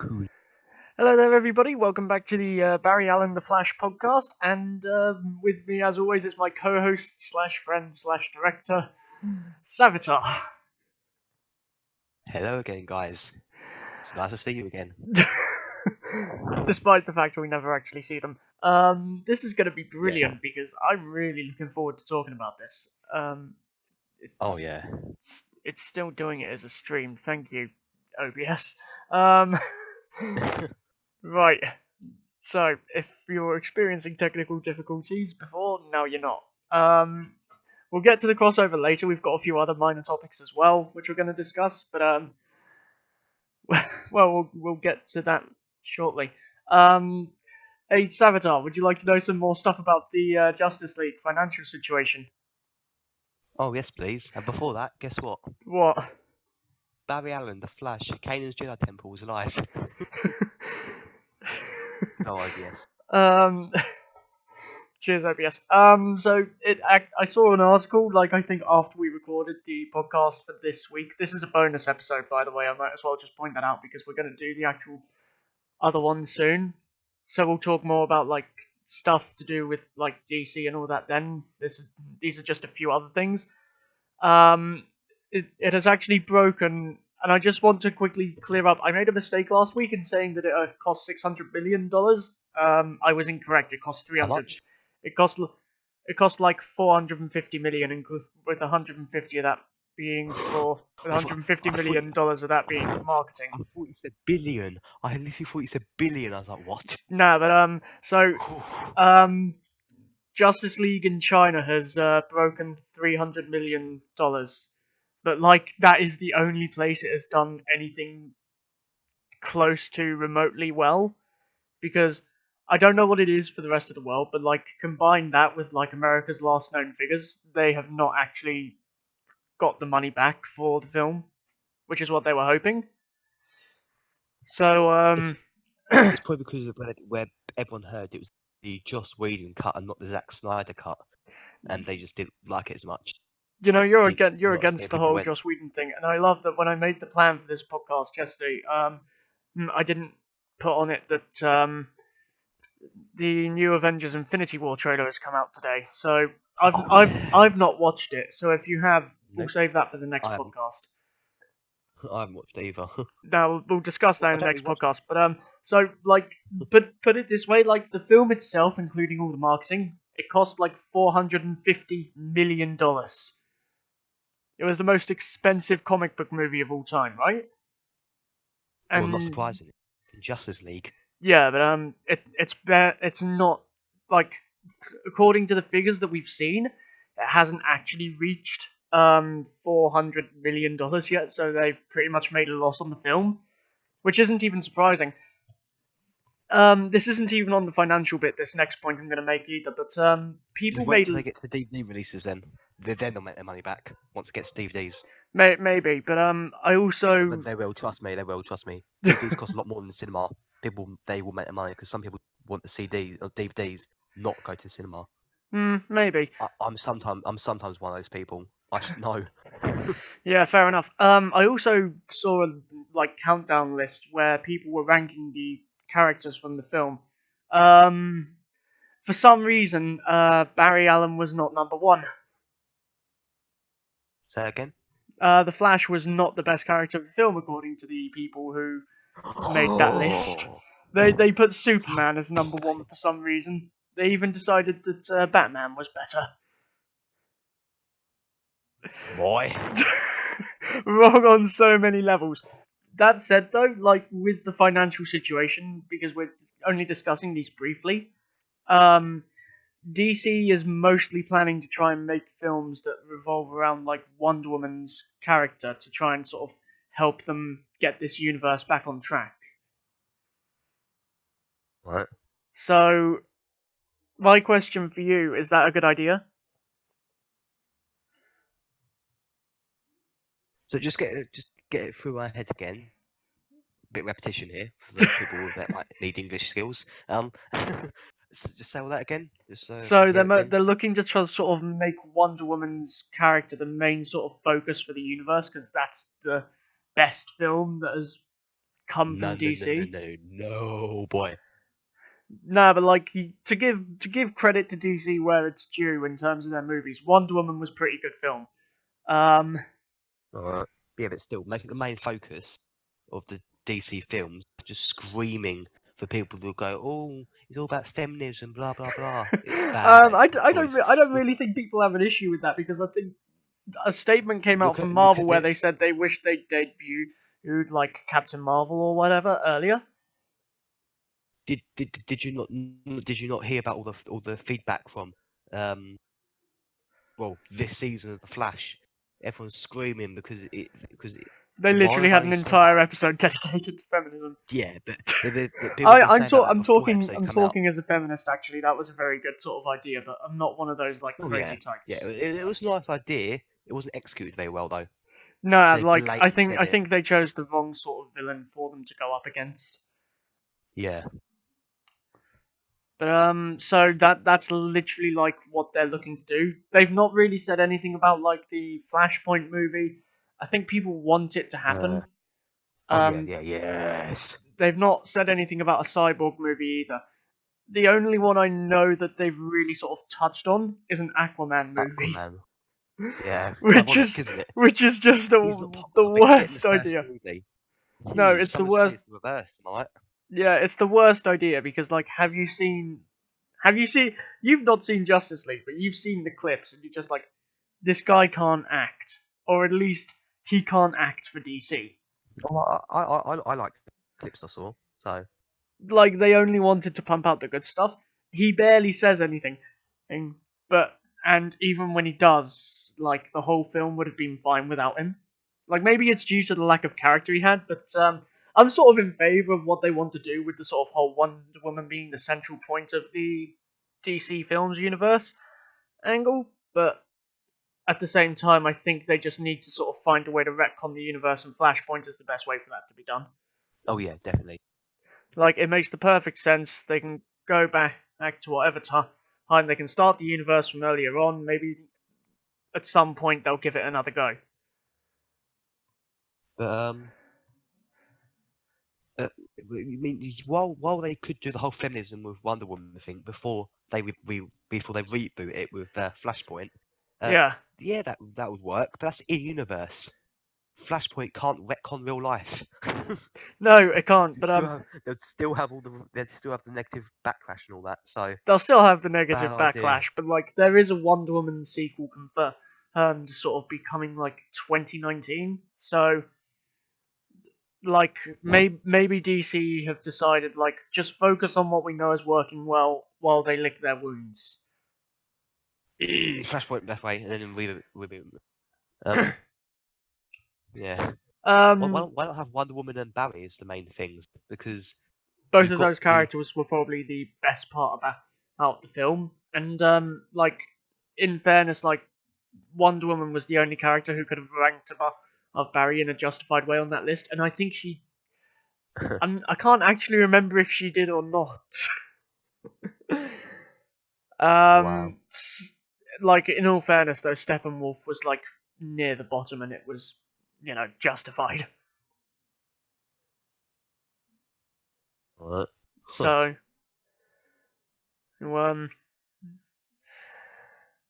Cool. Hello there, everybody. Welcome back to the Barry Allen the Flash podcast. And with me, as always, is my co-host slash friend slash director, Savitar. Hello again, guys. It's nice to see you again. Despite the fact we never actually see them. This is going to be brilliant Yeah. because I'm really looking forward to talking about this. Oh yeah. It's still doing it as a stream. Thank you, OBS. Um, right. So, if you're experiencing technical difficulties before, now you're not. We'll get to the crossover later. We've got a few other minor topics as well, which we're going to discuss. But we'll get to that shortly. Hey, Savitar, would you like to know some more stuff about the Justice League financial situation? Oh yes, please. And before that, guess what? What? Barry Allen, the Flash, Kanan's Jedi Temple was alive. Go OBS. Cheers, OBS. So I saw an article, like I think after we recorded the podcast for this week. This is a bonus episode, by the way. I might as well just point that out because we're going to do the actual other one soon. So we'll talk more about like stuff to do with like DC and all that. Then these are just a few other things. It has actually broken, and I just want to quickly clear up. I made a mistake last week in saying that it cost $600 billion. I was incorrect. It cost How 300. much? It cost like 450 million, with 150 of that being for I thought, $150 I thought, million of that being for marketing. I thought you said billion. I literally thought you said billion. I was like, what? No, but Justice League in China has broken $300 million, but like that is the only place it has done anything close to remotely well, because I don't know what it is for the rest of the world, but like combine that with like America's last known figures, they have not actually got the money back for the film, which is what they were hoping. So It's probably because of where everyone heard it was the Joss Whedon cut and not the Zack Snyder cut, and they just didn't like it as much. you're Not as many against the people whole went. Joss Whedon thing, and I love that when I made the plan for this podcast yesterday, I didn't put on it that the new Avengers Infinity War trailer has come out today. So I've not watched it. So if you have, we'll Nope. save that for the next I haven't. podcast. I haven't watched either. Now we'll discuss that I in the don't next really watch. podcast. But so like, put it this way: like the film itself, including all the marketing, it cost like $450 million. It was the most expensive comic book movie of all time, right? Well, not And surprisingly, Justice League. yeah, but it's not like, according to the figures that we've seen, it hasn't actually reached $400 million yet. So they've pretty much made a loss on the film, which isn't even surprising. This isn't even on the financial bit. This next point I'm going to make either, but people Just wait made till they get to the DVD releases. Then they'll make their money back once it gets to DVDs. maybe, but I also They will trust me. They will trust me. DVDs cost a lot more than the cinema. They will make their money because some people want the CDs or DVDs, not go to the cinema. maybe. I'm sometimes one of those people. I should know. Yeah, fair enough. I also saw a like countdown list where people were ranking the characters from the film. For some reason, Barry Allen was not number one. Say that again. The Flash was not the best character of the film, according to the people who made that list. They put Superman as number one for some reason. They even decided that Batman was better. Boy. Wrong on so many levels. That said, though, like with the financial situation, because we're only discussing these briefly, DC is mostly planning to try and make films that revolve around like Wonder Woman's character to try and sort of help them get this universe back on track. Right. So, my question for you, is that a good idea? So just get it through our heads again. Bit of repetition here for the people that might need English skills. Just say all that again. Just So hear it again. they're looking to try, sort of make Wonder Woman's character the main sort of focus for the universe, because that's the best film that has come No, from no, no, no, DC. no, no, boy. Nah, but like to give credit to DC where it's due in terms of their movies, Wonder Woman was a pretty good film. Um, Alright. Yeah, but still, make it the main focus of the DC films, just screaming for people to go, oh, it's all about feminism, blah, blah, blah. It's bad choice. I don't Look, really think people have an issue with that because I think a statement came out from look Marvel at where it. they said they wish they debuted like Captain Marvel or whatever earlier. Did you not hear about all the feedback from um well this season of the Flash? Everyone's screaming They why literally have had they an said entire episode dedicated to feminism. yeah, but the people have been saying about that I'm before the talking episode I'm come out. talking as a feminist actually. That was a very good sort of idea, but I'm not one of those like Oh crazy yeah, types. it was a nice idea. It wasn't executed very well though. No, So they like blatantly I said it. think they chose the wrong sort of villain for them to go up against. Yeah. But so that's literally like what they're looking to do. They've not really said anything about like the Flashpoint movie. I think people want it to Uh, happen. oh yeah, Um, yeah, yes. they've not said anything about a Cyborg movie either. The only one I know that they've really sort of touched on is an Aquaman movie, Aquaman. Yeah, which ironic, is isn't it? which is just He's not the popular. They keep getting the worst first idea. movie. No, it's the Some would say worst. it's the reverse, right? Yeah, it's the worst idea because like, Have you seen? You've not seen Justice League, but you've seen the clips, and you're just like, this guy can't act, or at least he can't act for DC. Well, I like clips I saw. So Like they only wanted to pump out the good stuff. He barely says anything, but and even when he does, like the whole film would have been fine without him. Like maybe it's due to the lack of character he had, but I'm sort of in favor of what they want to do with the sort of whole Wonder Woman being the central point of the DC films universe angle. But at the same time, I think they just need to sort of find a way to retcon the universe, and Flashpoint is the best way for that to be done. oh yeah, definitely. Like, it makes the perfect sense. They can go back to whatever time. They can start the universe from earlier on. Maybe at some point they'll give it another go. But I mean, while they could do the whole feminism with Wonder Woman thing before they reboot it with Flashpoint, uh, Yeah. yeah, that would work. But that's in universe. Flashpoint can't retcon real life. No, it can't. But They'd still have the negative backlash and all that. So they'll still have the negative bad idea. backlash. But like, there is a Wonder Woman sequel confirmed to sort of be coming like 2019. So like maybe DC have decided like just focus on what we know is working well while they lick their wounds. Flashpoint that way, and then reboot. Um, yeah. Um, Why not have Wonder Woman and Barry as the main things? Because both you've of got those characters were probably the best part about the film, and like in fairness, like Wonder Woman was the only character who could have ranked above Barry in a justified way on that list, and I think I can't actually remember if she did or not. wow. Like in all fairness, though, Steppenwolf was like near the bottom, and it was justified. What? Huh. So, um,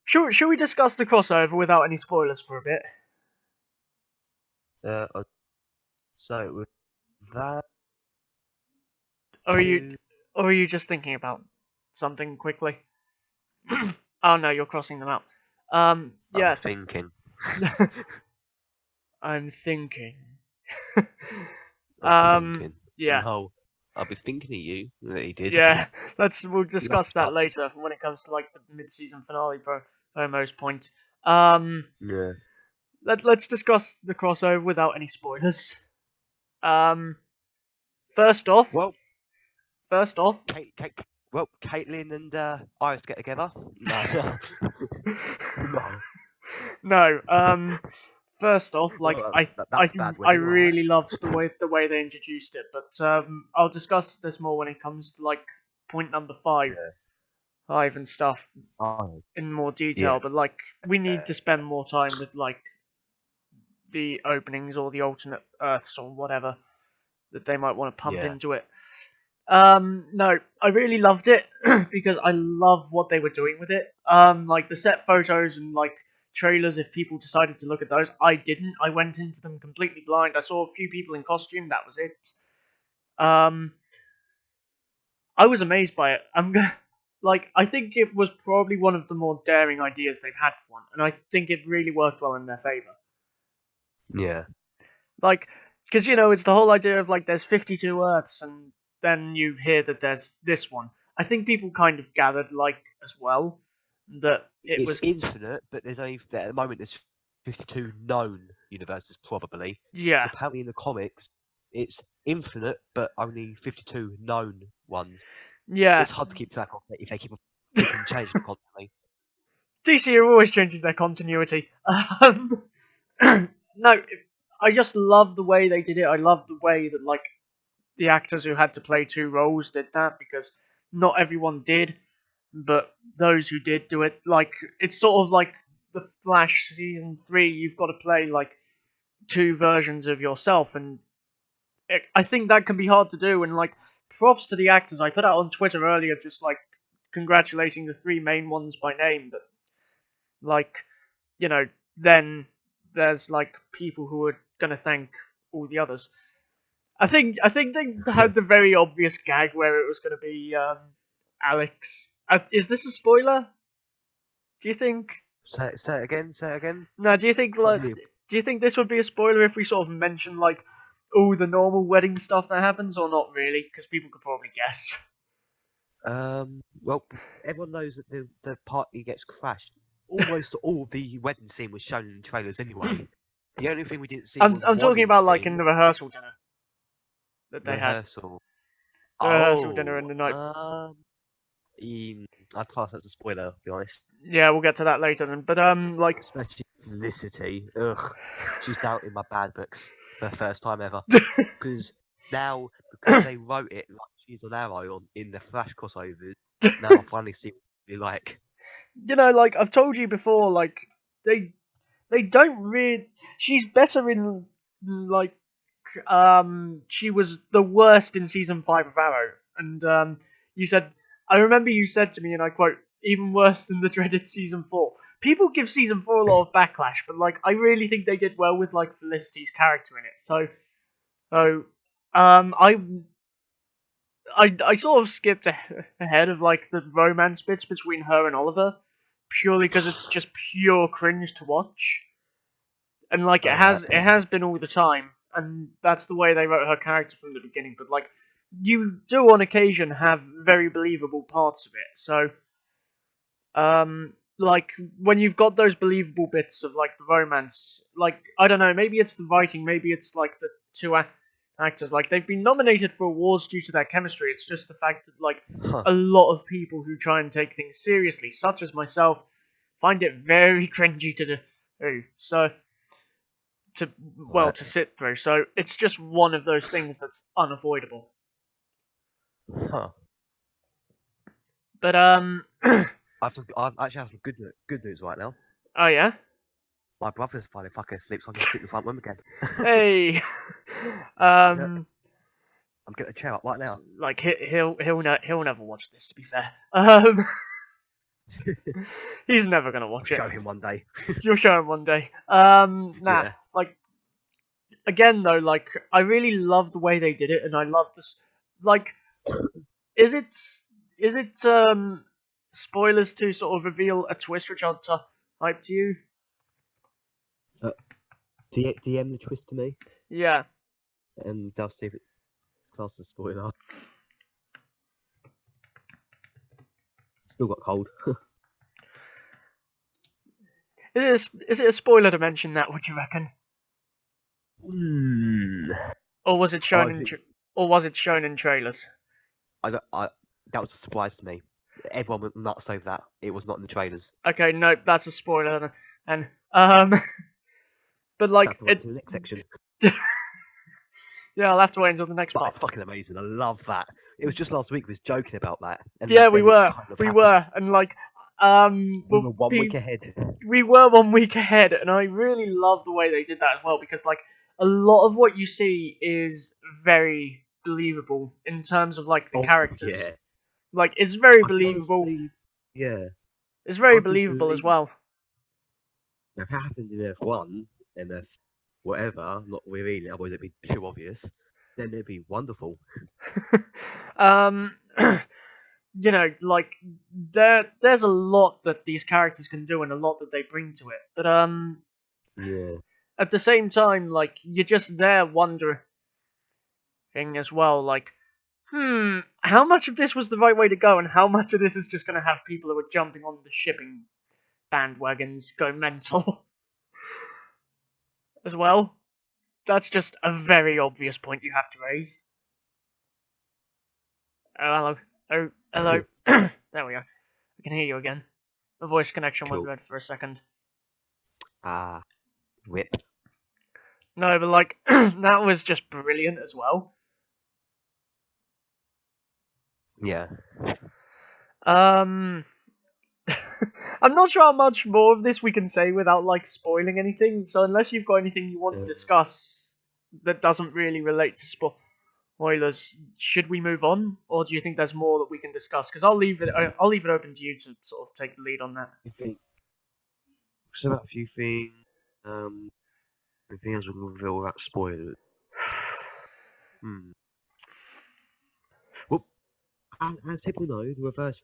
should we discuss the crossover without any spoilers for a bit? Uh, so with that Or are you two, or are you just thinking about something quickly? Oh no, you're crossing them out. I'm Yeah, thinking. I'm thinking. I'm thinking. Yeah, No, I'll be thinking of you. That he did. yeah. We'll Love discuss that Sparks. later when it comes to like the mid-season finale promos point. Um, Yeah. let's discuss the crossover without any spoilers. Um, first off, Well, first off, Caitlin and Iris get together. No, no. no. First off, like Well, that's a bad I wedding, all right. really loved the way they introduced it, but I'll discuss this more when it comes to like point number Yeah. five and stuff Oh, in more yeah. detail. But like we need to Uh, spend more time with like the openings or the alternate Earths or whatever. that they might want to pump Yeah. into it. No, I really loved it because I love what they were doing with it. Like the set photos and like trailers, if people decided to look at those, I didn't. I went into them completely blind. I saw a few people in costume, that was it. I was amazed by it. I think it was probably one of the more daring ideas they've had for one, and I think it really worked well in their favor. Yeah. Like, because it's the whole idea of like there's 52 Earths, and then you hear that there's this one. I think people kind of gathered like as well that it It's was infinite, but there's only at the moment there's 52 known universes probably. yeah, So apparently in the comics it's infinite, but only 52 known ones. yeah. It's hard to keep track of it if they keep flipping changing it constantly. DC are always changing their continuity. No, I just love the way they did it. I love the way that like the actors who had to play two roles did that because not everyone did, but those who did do it. Like it's sort of like the Flash season 3. You've got to play like two versions of yourself, and I think that can be hard to do. And like props to the actors. I put out on Twitter earlier, just like congratulating the three main ones by name, but like then there's like people who are gonna thank all the others. I think they had the very obvious gag where it was gonna be Alex. Is this a spoiler? Do you think? Say it again. Say it again. No. Do you think like? Do you think this would be a spoiler if we sort of mention like all the normal wedding stuff that happens, or not really? Because people could probably guess. Well, everyone knows that the party gets crashed. Almost all of the wedding scene was shown in the trailers anyway. The only thing we didn't see was I'm talking one about like thing, in the rehearsal dinner that they had. rehearsal. The rehearsal dinner Oh, in the night. I'd class that as a spoiler, to be honest. Yeah, we'll get to that later then. But like, Especially Felicity. Ugh, she's doubting my bad books for the first time ever. Because they wrote it like she's on Arrow in the Flash crossovers. Now I finally see what it's like. like I've told you before, like they don't really. She's better in like she was the worst in season 5 of Arrow, and you said I remember you said to me, and I quote, even worse than the dreaded season 4. People give season 4 a lot of backlash, but like I really think they did well with like Felicity's character in it. So I sort of skipped ahead of like the romance bits between her and Oliver, purely because it's just pure cringe to watch, and like it has been all the time, and that's the way they wrote her character from the beginning. But like you do on occasion have very believable parts of it, so like when you've got those believable bits of like the romance, like I don't know, maybe it's the writing, maybe it's like the two actors, like they've been nominated for awards due to their chemistry. It's just the fact that like a lot of people who try and take things seriously, such as myself, find it very cringy to do. So to sit through. So it's just one of those things that's unavoidable. Huh. But I actually have some good news right now. Oh yeah. My brother's finally fucking asleep, so I can sit in the front room again. Hey. I'm getting a chair up right now. Like he'll never watch this. To be fair, he's never gonna watch it. Show him one day. You'll show him one day. Yeah. Like again though, like I really love the way they did it, and I love this. Like, is it spoilers to sort of reveal a twist which I'll type to you? DM the twist to me. Yeah. And I'll see if it class as spoiler. Still got cold. Is it a spoiler to mention that? Would you reckon? Or was it shown in trailers? That was a surprise to me. Everyone would not say that it was not in the trailers. Okay, no, that's a spoiler, and but like I'll have to wait to the next section. Yeah, I'll have to wait until the next part. It's fucking amazing. I love that. It was just last week we was joking about that. And yeah, we were, happened. and like we were 1 week ahead. We were 1 week ahead, and I really love the way they did that as well, because like a lot of what you see is very believable in terms of like the characters. Yeah. Like it's very I can believable. honestly, yeah, It's very I can believable as believe. well. Now, if it happened in F1, MF, whatever, not really, otherwise it'd be too obvious. Then it'd be wonderful. um, you know, like there's a lot that these characters can do and a lot that they bring to it. But Yeah. at the same time, like you're just there wondering as well, like, how much of this was the right way to go, and how much of this is just going to have people who are jumping on the shipping bandwagons go mental as well. That's just a very obvious point you have to raise. Oh, hello. Oh, hello. There we go. I can hear you again. The voice connection went Cool. red for a second. Ah, rip. No, but like, that was just brilliant as well. Yeah. I'm not sure how much more of this we can say without like spoiling anything. So unless you've got anything you want to discuss that doesn't really relate to spoilers, should we move on, or do you think there's more that we can discuss? Because I'll leave it open to you to sort of take the lead on that. I think it's about a few things. Anything else we can reveal without spoilers? Well, as people know, the reverse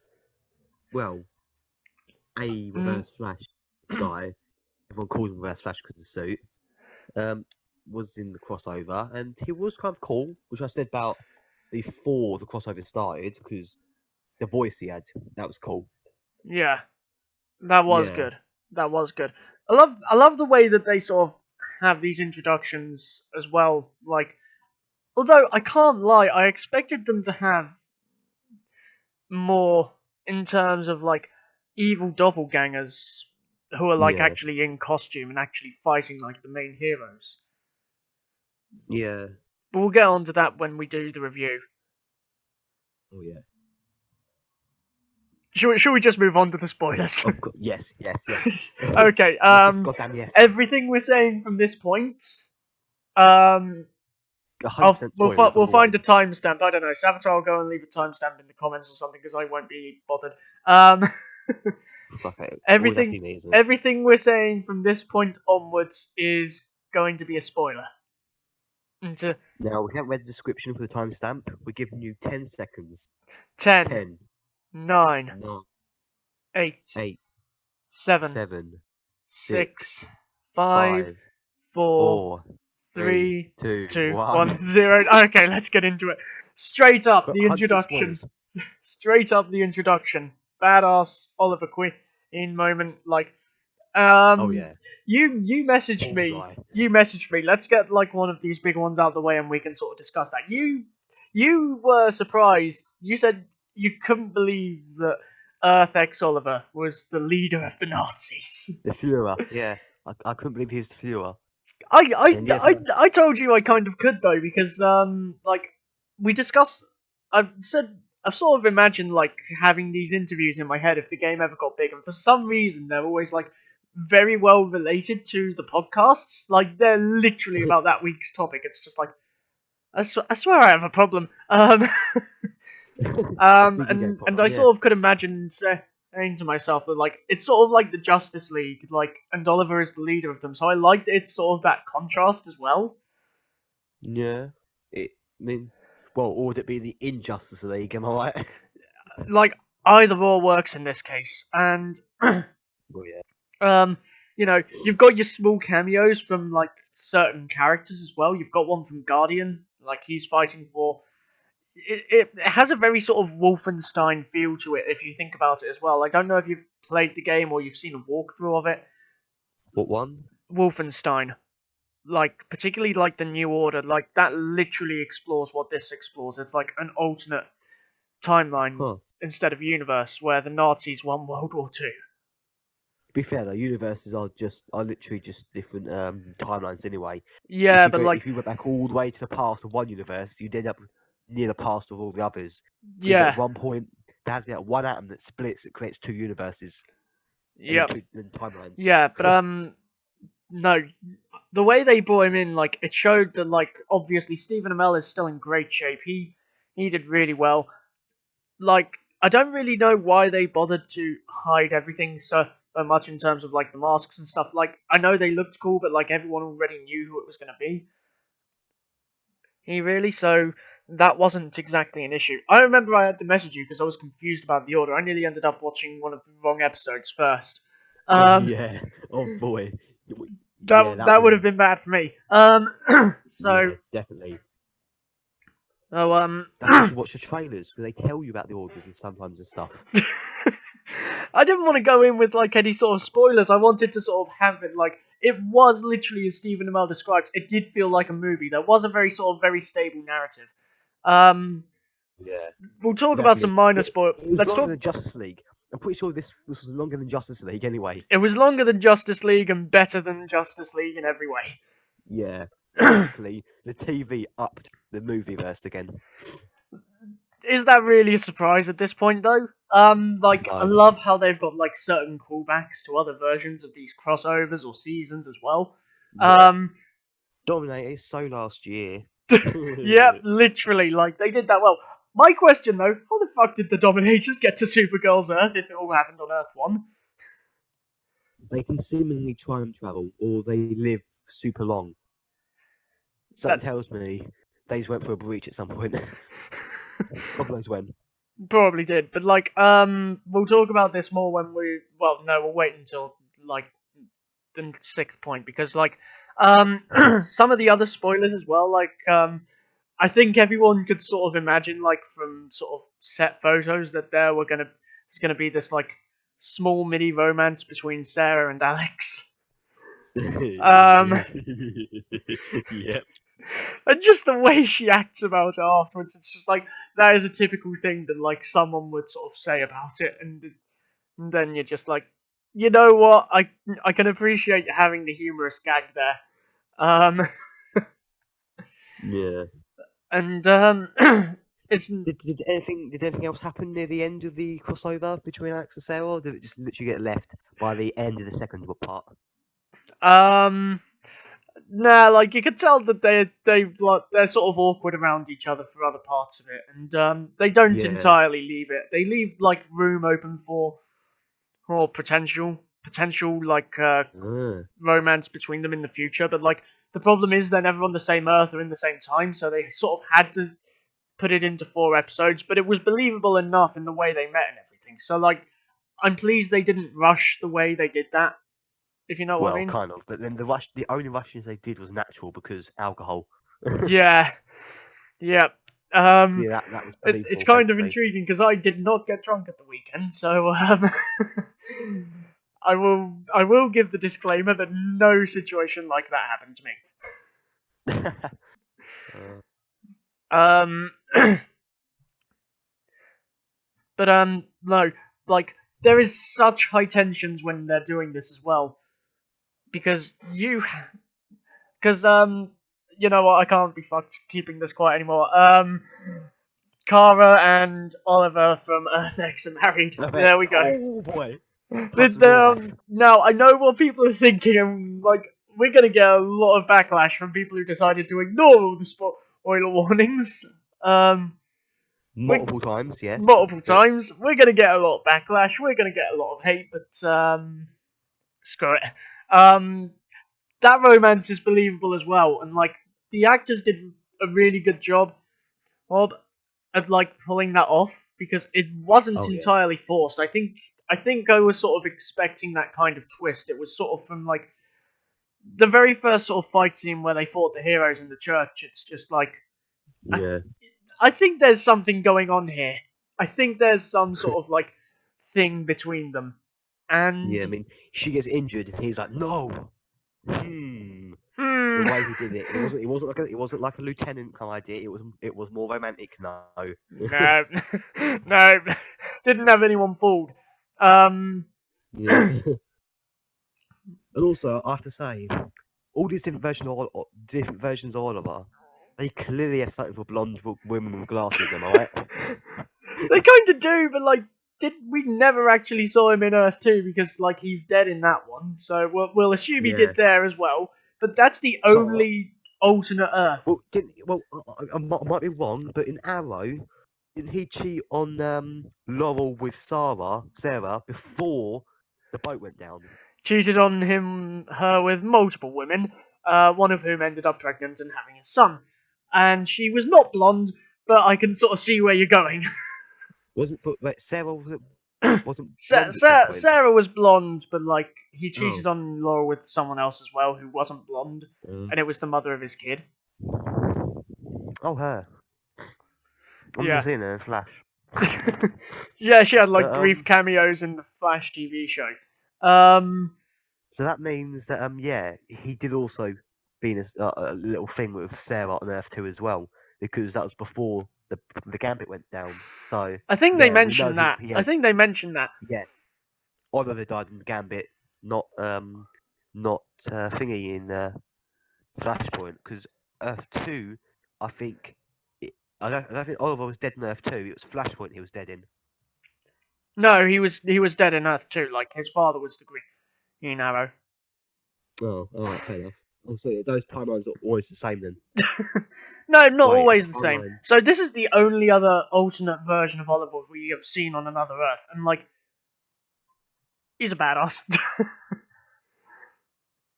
flash guy, everyone called him reverse flash because of the suit, was in the crossover, and he was kind of cool, which I said about before the crossover started, because the voice he had, that was cool. Yeah, that was good. That was good. I love the way that they sort of have these introductions as well. Like, although I can't lie, I expected them to have more in terms of like evil doppelgangers who are like Yeah. actually in costume and actually fighting like the main heroes. Yeah. But we'll get on to that when we do the review. Oh yeah. Should we just move on to the spoilers? Oh God, yes. Okay. Goddamn yes. Everything we're saying from this point, 100% we'll find a timestamp. I don't know. Saboteur will go and leave a timestamp in the comments or something because I won't be bothered. Everything we're saying from this point onwards is going to be a spoiler. Now, we haven't read the description for the timestamp. We're giving you 10 seconds. 10, 9, 8, 7, 6, 5, 4, 3, 2, 1, 0. Okay, let's get into it. Straight up the introduction. Badass Oliver Queen moment. Like, oh yeah. You messaged me. Let's get like one of these big ones out of the way, and we can sort of discuss that. You were surprised. You said you couldn't believe that Earth X Oliver was the leader of the Nazis. The Führer. Yeah, I couldn't believe he was the Führer. I told you I kind of could though, because like we discussed. I've sort of imagined like having these interviews in my head if the game ever got big, and for some reason they're always like very well related to the podcasts. Like they're literally about that week's topic. It's just like I swear I have a problem. And I sort of could imagine saying to myself that like it's sort of like the Justice League, like, and Oliver is the leader of them. So I liked it's sort of that contrast as well. Yeah, or would it be the Injustice League? Am I right? Like either or works in this case, and oh yeah. You know, you've got your small cameos from like certain characters as well. You've got one from Guardian, like he's fighting for. It has a very sort of Wolfenstein feel to it if you think about it as well. I don't know if you've played the game or you've seen a walkthrough of it. What one? Wolfenstein. Like, particularly like the New Order, like that literally explores what this explores. It's like an alternate timeline instead of universe where the Nazis won World War II. To be fair though, universes are literally just different timelines anyway. Yeah, if you went back all the way to the past of one universe, you'd end up near the past of all the others. Yeah. At one point, there has to be that one atom that splits that creates two universes. Yeah. Two timelines. Yeah, but no, the way they brought him in, like, it showed that, like, obviously Stephen Amell is still in great shape. He did really well. Like, I don't really know why they bothered to hide everything so much in terms of, like, the masks and stuff. Like, I know they looked cool, but, like, everyone already knew who it was going to be. So that wasn't exactly an issue. I remember I had to message you because I was confused about the order. I nearly ended up watching one of the wrong episodes first. Oh yeah. Oh boy. Yeah, That would have been bad for me. So yeah, definitely. oh That's why you should watch the trailers because they tell you about the orders and sometimes the stuff. I didn't want to go in with like any sort of spoilers. I wanted to sort of have it like it was literally as Stephen Amell described. It did feel like a movie. There was a very stable narrative. Um, Yeah, we'll talk about some definitely. minor It spoil. was Let's longer talk. than Justice League. I'm pretty sure this was longer than Justice League anyway. It was longer than Justice League and better than Justice League in every way. Yeah, basically the TV upped the movieverse again. Is that really a surprise at this point, though? Like, I No. love how they've got, like, certain callbacks to other versions of these crossovers or seasons as well. Yeah. Dominator so last year. Yeah, literally, like, they did that well. My question, though, how the fuck did the Dominators get to Supergirl's Earth if it all happened on Earth 1? They can seemingly time travel, or they live super long. Something That tells me they just went for a breach at some point. God knows when. probably did, but, like, we'll talk about this more when well, no, we'll wait until, like, the 6th point, because, like, some of the other spoilers as well, like, I think everyone could sort of imagine, like, from sort of set photos that it's gonna be this, like, small mini romance between Sarah and Alex. Yep. And just the way she acts about it afterwards, it's just like, that is a typical thing that, like, someone would sort of say about it, and then you're just like, you know what, I can appreciate having the humorous gag there. Yeah. And, it's Did anything else happen near the end of the crossover between Alex and Sarah, or did it just literally get left by the end of the second part? Nah, like you could tell that they're sort of awkward around each other for other parts of it, and they don't Yeah. entirely leave it. They leave like room open for potential like romance between them in the future. But like the problem is they're never on the same Earth or in the same time, so they sort of had to put it into 4 episodes. But it was believable enough in the way they met and everything. So like, I'm pleased they didn't rush the way they did that. If you know what I Well, mean. kind of, but then the only rushes they did was natural because alcohol. Yeah. Yeah. Yeah, that was It's believable, kind of thankfully. intriguing because I did not get drunk at the weekend, so I will give the disclaimer that no situation like that happened to me. Um, but no, like there is such high tensions when they're doing this as well because you know what, I can't be fucked keeping this quiet anymore. Kara and Oliver from Earth X are married. There we Effects. go. Oh boy, husband and wife. Now, I know what people are thinking, and like, we're gonna get a lot of backlash from people who decided to ignore all the spoiler warnings. We Multiple times, yes. multiple times. We're gonna get a lot of backlash. We're gonna get a lot of hate, but screw it. That romance is believable as well, and like the actors did a really good job of like pulling that off because it wasn't Oh yeah. entirely forced. I think I was sort of expecting that kind of twist. It was sort of from like the very first sort of fight scene where they fought the heroes in the church. It's just like Yeah. I think there's something going on here. I think there's some sort of like thing between them, Yeah, I and mean, she gets injured, and he's like, "No." The hmm, way he did it, it wasn't like a lieutenant kind of idea. It was more romantic. No. no, no, didn't have anyone fooled. Yeah. And also, I have to say, all these different versions of Oliver, they clearly have something for blonde women with glasses. Am I right? They kind of do, but like we never actually saw him in Earth 2 because like he's dead in that one, so we'll assume he Yeah. did there as well. But that's the only alternate Earth. Well, I might be wrong, but in Arrow, didn't he cheat on Laurel with Sarah before the boat went down? Cheated on her with multiple women, one of whom ended up pregnant and having a son. And she was not blonde, but I can sort of see where you're going. But Sarah wasn't blonde at some point. Sarah was blonde, but like he Oh. cheated on Laura with someone else as well who wasn't blonde, and it was the mother of his kid. Oh, her. I'm Yeah. seeing her in Flash. Yeah, she had like brief cameos in the Flash TV show. So that means that yeah, he did also be in a little thing with Sarah on Earth 2 as well, because that was before the Gambit went down. So I think they mentioned that. He had, I think they mentioned that. Yeah, Oliver died in the Gambit, not thingy in Flashpoint, because Earth 2, I think. I don't think Oliver was dead in Earth 2. It was Flashpoint he was dead in. No, he was dead in Earth 2. Like his father was the Green Arrow. Oh, alright, fair enough. I'm sorry, those timelines are always the same then. No, not Wait, always the same. So this is the only other alternate version of Oliver we have seen on another Earth, and like, he's a badass.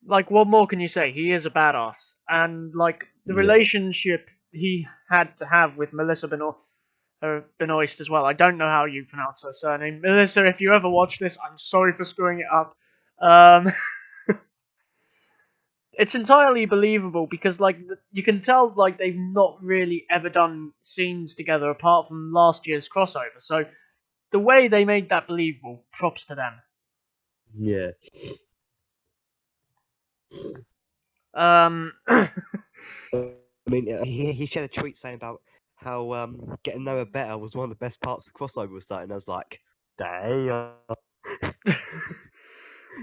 Like, what more can you say? He is a badass, and like the relationship he had to have with Melissa Benoist as well. I don't know how you pronounce her surname, Melissa. If you ever watch this, I'm sorry for screwing it up. It's entirely believable because like you can tell like they've not really ever done scenes together apart from last year's crossover. So the way they made that believable, props to them. Yeah. I mean, he shared a tweet saying about how getting Noah better was one of the best parts of the crossover or something. I was like, damn.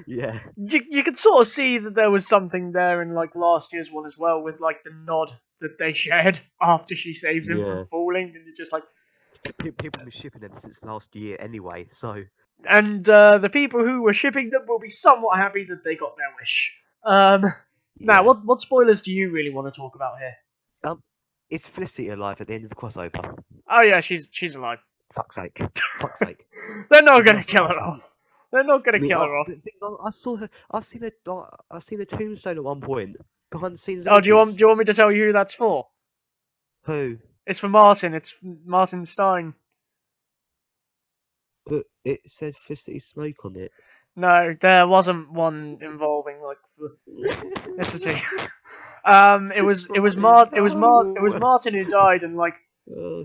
Yeah. You could sort of see that there was something there in like last year's one as well, with like the nod that they shared after she saves him from falling, and you're just like, people have been shipping them since last year anyway, so. And the people who were shipping them will be somewhat happy that they got their wish. Now, what spoilers do you really want to talk about here? Is Felicity alive at the end of the crossover? Oh yeah, she's alive. Fuck's sake! Fuck's sake! They're not gonna kill her off. They're not gonna kill her off. I saw her. I've seen a tombstone at one point behind the scenes. Oh, do you want me to tell you who that's for? Who? It's for Martin. It's Martin Stein. But it said Felicity Smoke on it. No, there wasn't one involving like Felicity. It was Martin who died, and like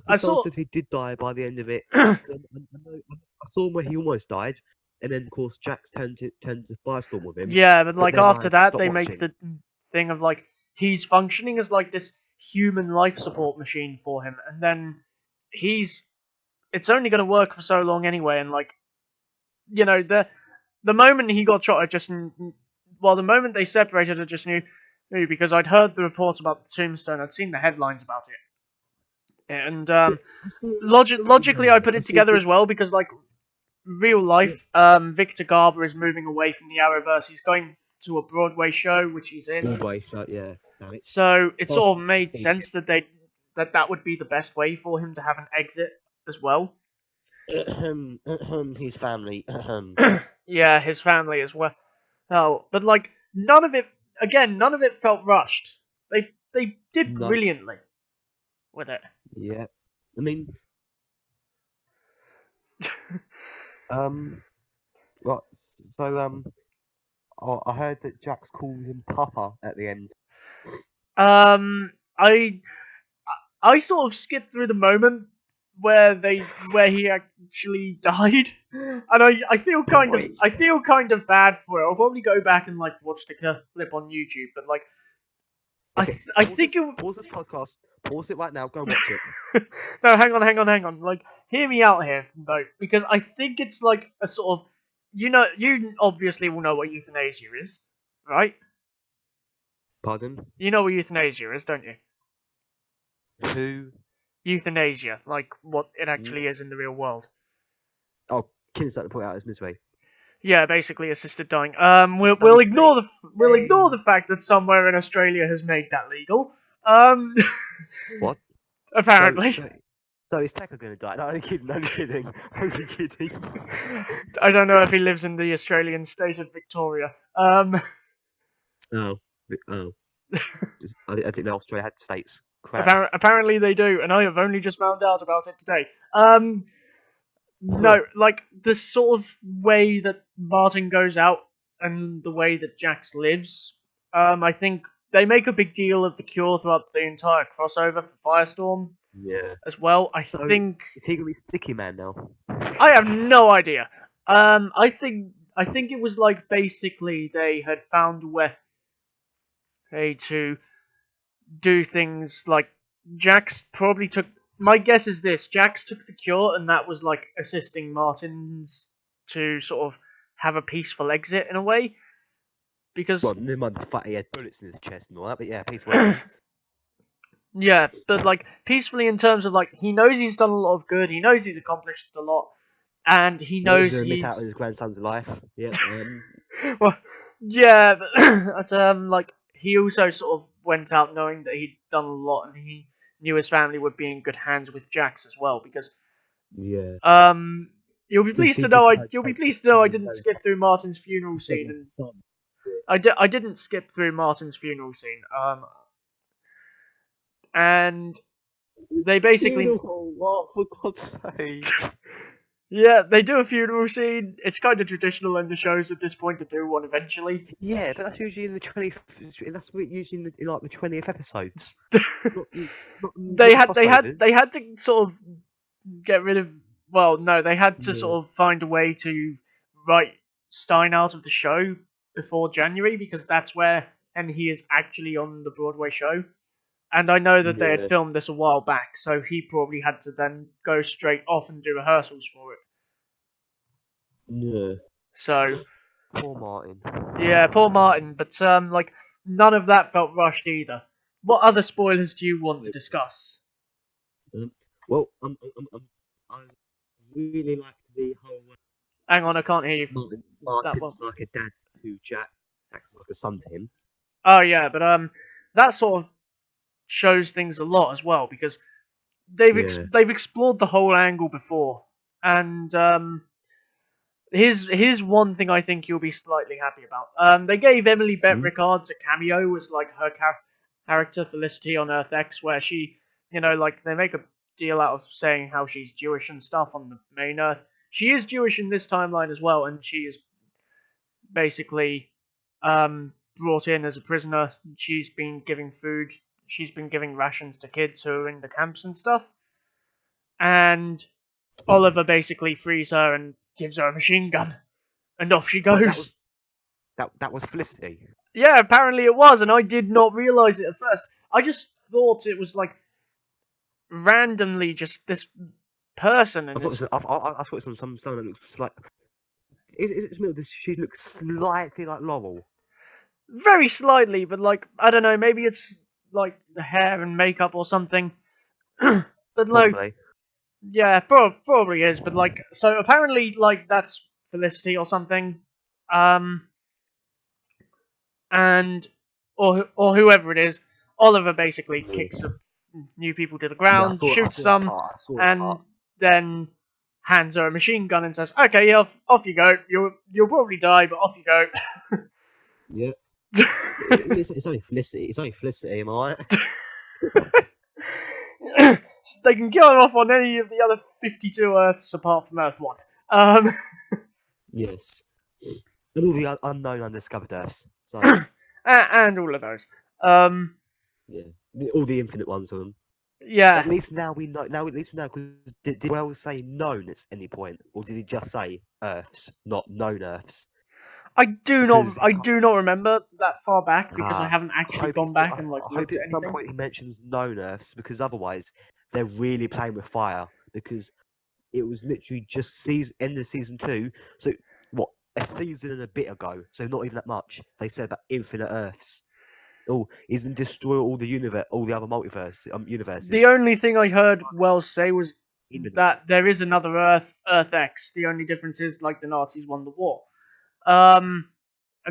I said he did die by the end of it. I saw where he almost died, and then of course Jax turned to Firestorm with him. Yeah, but like after that, they make the thing of like he's functioning as like this human life support machine for him, and then it's only going to work for so long anyway, and like you know the moment he got shot, the moment they separated, I just knew because I'd heard the reports about the tombstone, I'd seen the headlines about it, and logically I put it together as well because like real life, Victor Garber is moving away from the Arrowverse. He's going to a Broadway show, which he's in. Broadway show, yeah. Damn it. So it sort of made sense that that would be the best way for him to have an exit as well. His family. Yeah, his family as well. Oh, but like none of it felt rushed. They did brilliantly with it. Yeah, I mean, right. So I heard that Jax calls him Papa at the end. I sort of skipped through the moment where he actually died, and I feel kind of bad for it. I'll probably go back and like watch the clip on YouTube, but like okay, I think pause this podcast. Pause it right now. Go and watch it. No, hang on. Like, hear me out here though, because I think it's like a sort of you obviously will know what euthanasia is, right? Pardon? You know what euthanasia is, don't you? Who? Euthanasia, like what it actually is in the real world. Oh, starting to point out his misery. Yeah, basically assisted dying. So We'll he's ignore the Hey. fact that somewhere in Australia has made that legal. What? Apparently. So is Tekka going to die? No, only kidding, only kidding, only kidding. I don't know if he lives in the Australian state of Victoria. Oh. I didn't know Australia had states. Crap. Apparently they do, and I have only just found out about it today. Huh. No, like the sort of way that Martin goes out and the way that Jax lives. I think they make a big deal of the cure throughout the entire crossover for Firestorm Yeah. as well. I So think is he going to be Sticky Man now? I have no idea. I think it was like basically they had found a way to do things like Jax probably took. My guess is this: Jax took the cure, and that was like assisting Martins to sort of have a peaceful exit in a way. Because Well, never mind the fact he had bullets in his chest and all that, but yeah, peaceful ending. yeah, but like peacefully in terms of like he knows he's done a lot of good, he knows he's accomplished a lot, and he He's knows going to miss out on he's his grandson's life. Yeah. well, yeah, but like he also sort of went out knowing that he'd done a lot, and he knew his family would be in good hands with Jax as well. Because Yeah. you'll be Because pleased he to did know try you'll be to pleased to know I take didn't skip through Martin's funeral scene, like and a son. I didn't skip through Martin's funeral scene. And they basically Funeral, what, for God's sake? yeah, they do a funeral scene. It's kind of traditional in the shows at this point to do one eventually. Yeah, but that's usually in the 20th. That's usually in like the 20th episodes. They Not crossovers. had to sort of get rid of. Well, no, they had to Yeah. sort of find a way to write Stein out of the show before January because that's where and he is actually on the Broadway show. And I know that they had Yeah. filmed this a while back, so he probably had to then go straight off and do rehearsals for it. Yeah. So Poor Martin. yeah, poor Martin, but like none of that felt rushed either. What other spoilers do you want to discuss? Well, I really like the whole Hang on, I can't hear you. That one. Martin's like a dad to Jack. Jack's like a son to him. Oh yeah, but that sort of shows things a lot as well because they've explored the whole angle before, and here's one thing I think you'll be slightly happy about. They gave Emily Bett Rickards a cameo as like her character Felicity on Earth X, where she, like they make a deal out of saying how she's Jewish and stuff on the main Earth. She is Jewish in this timeline as well, and she is basically brought in as a prisoner. She's been giving food. She's been giving rations to kids who are in the camps and stuff. And Oliver basically frees her and gives her a machine gun, and off she goes. That was Felicity. Yeah, apparently it was, and I did not realize it at first. I just thought it was like randomly just this person, and I thought it was someone that looks like. She looks slightly like Laurel. very slightly, but like I don't know, maybe it's like the hair and makeup or something. But like, Probably. yeah, probably is. But like, so apparently, like that's Felicity or something, and or whoever it is. Oliver basically kicks new people to the ground, shoots some, and then hands her a machine gun and says, "Okay, yeah, off you go. You'll probably die, but off you go." Yeah. It's only Felicity. It's only Felicity, am I right? They can kill her off on any of the other 52 Earths apart from Earth 1. Yes. And all the unknown undiscovered Earths. So and all of those. yeah. All the infinite ones of them. Yeah. At least now we know. Now at least we know. Because did Wells say known at any point, or did he just say Earths, not known Earths? I do not remember that far back because I haven't actually gone back and like looked at anything. At some point he mentions known Earths because otherwise they're really playing with fire because it was literally just end of season 2. So what, a season and a bit ago? So not even that much. They said about infinite Earths. Oh, he's gonna destroy all the universe, all the other universes. The only thing I heard Wells say was that there is another Earth, Earth X. The only difference is like the Nazis won the war. And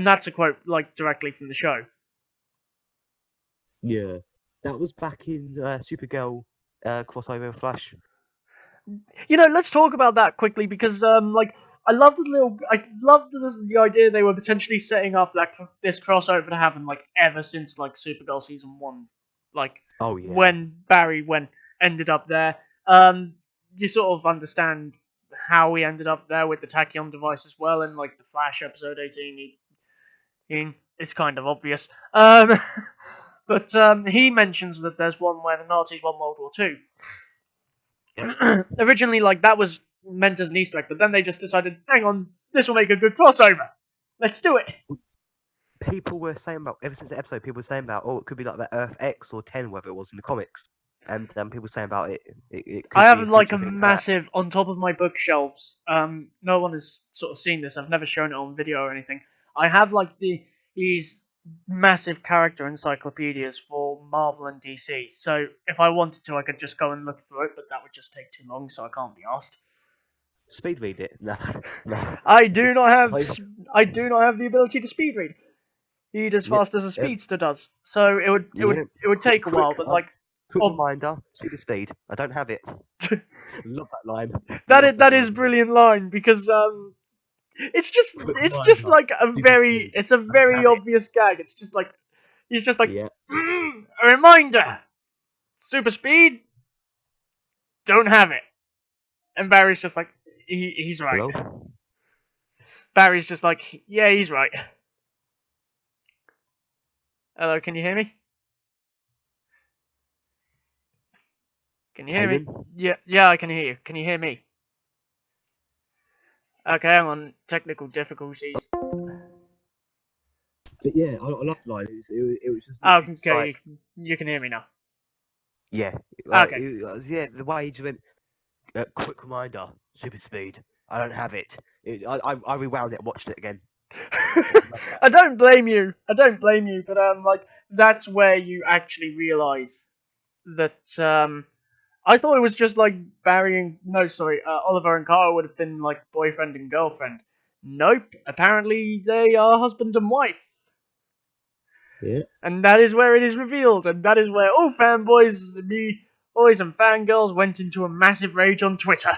that's a quote like directly from the show. Yeah, that was back in Supergirl crossover Flash. Let's talk about that quickly because I love the idea they were potentially setting up this crossover to happen like ever since like Supergirl season 1, like Oh yeah, when Barry ended up there. You sort of understand how he ended up there with the tachyon device as well, and like the Flash episode 18, it's kind of obvious. But he mentions that there's one where the Nazis won World War II. yep. Originally, like that was meant as an Easter egg, but then they just decided, hang on, this will make a good crossover. Let's do it. People were saying about ever since the episode. People were saying about it could be like the Earth X or 10, whether it was in the comics, and people saying about it. It could I be have a like future a thing for that. massive on top of my bookshelves. No one has sort of seen this. I've never shown it on video or anything. I have like these massive character encyclopedias for Marvel and DC. So if I wanted to, I could just go and look through it, but that would just take too long, so I can't be asked. Speed read it. No, no. I do not have the ability to speed read. Read as fast as a speedster does. So it would take a while, but like quick reminder, super speed. I don't have it. Love that line. that is brilliant line because it's just like a very obvious gag. It's just like he's just like a reminder. Super speed. Don't have it. And Barry's just like he's right. Hello? Barry's just like, yeah, he's right. Hello, can you hear me? Can you hear me? Yeah, I can hear you. Can you hear me? Okay, I'm on technical difficulties. But yeah, I loved the line. It was just. Oh, okay, like, you can hear me now. Yeah. Okay. Yeah, the way he just went, quick reminder, super speed. I don't have it. I rewound it and watched it again. I don't blame you, but like that's where you actually realise that I thought it was just like Oliver and Kara would have been like boyfriend and girlfriend. Nope, apparently they are husband and wife. Yeah. And that is where it is revealed, and that is where all fanboys, boys and fangirls went into a massive rage on Twitter.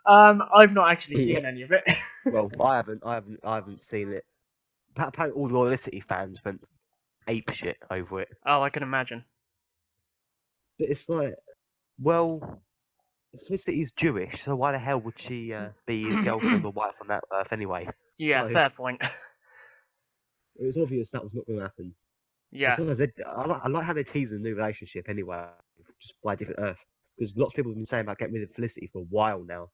I've not actually seen any of it. Well, I haven't seen it. Apparently, all the Felicity fans went ape shit over it. Oh, I can imagine. But it's like, well, Felicity's Jewish, so why the hell would she be his girlfriend or wife on that earth anyway? Yeah, so, fair point. It was obvious that was not going to happen. Yeah. I like how they tease a new relationship anyway, just by a different earth. Because lots of people have been saying about getting rid of Felicity for a while now.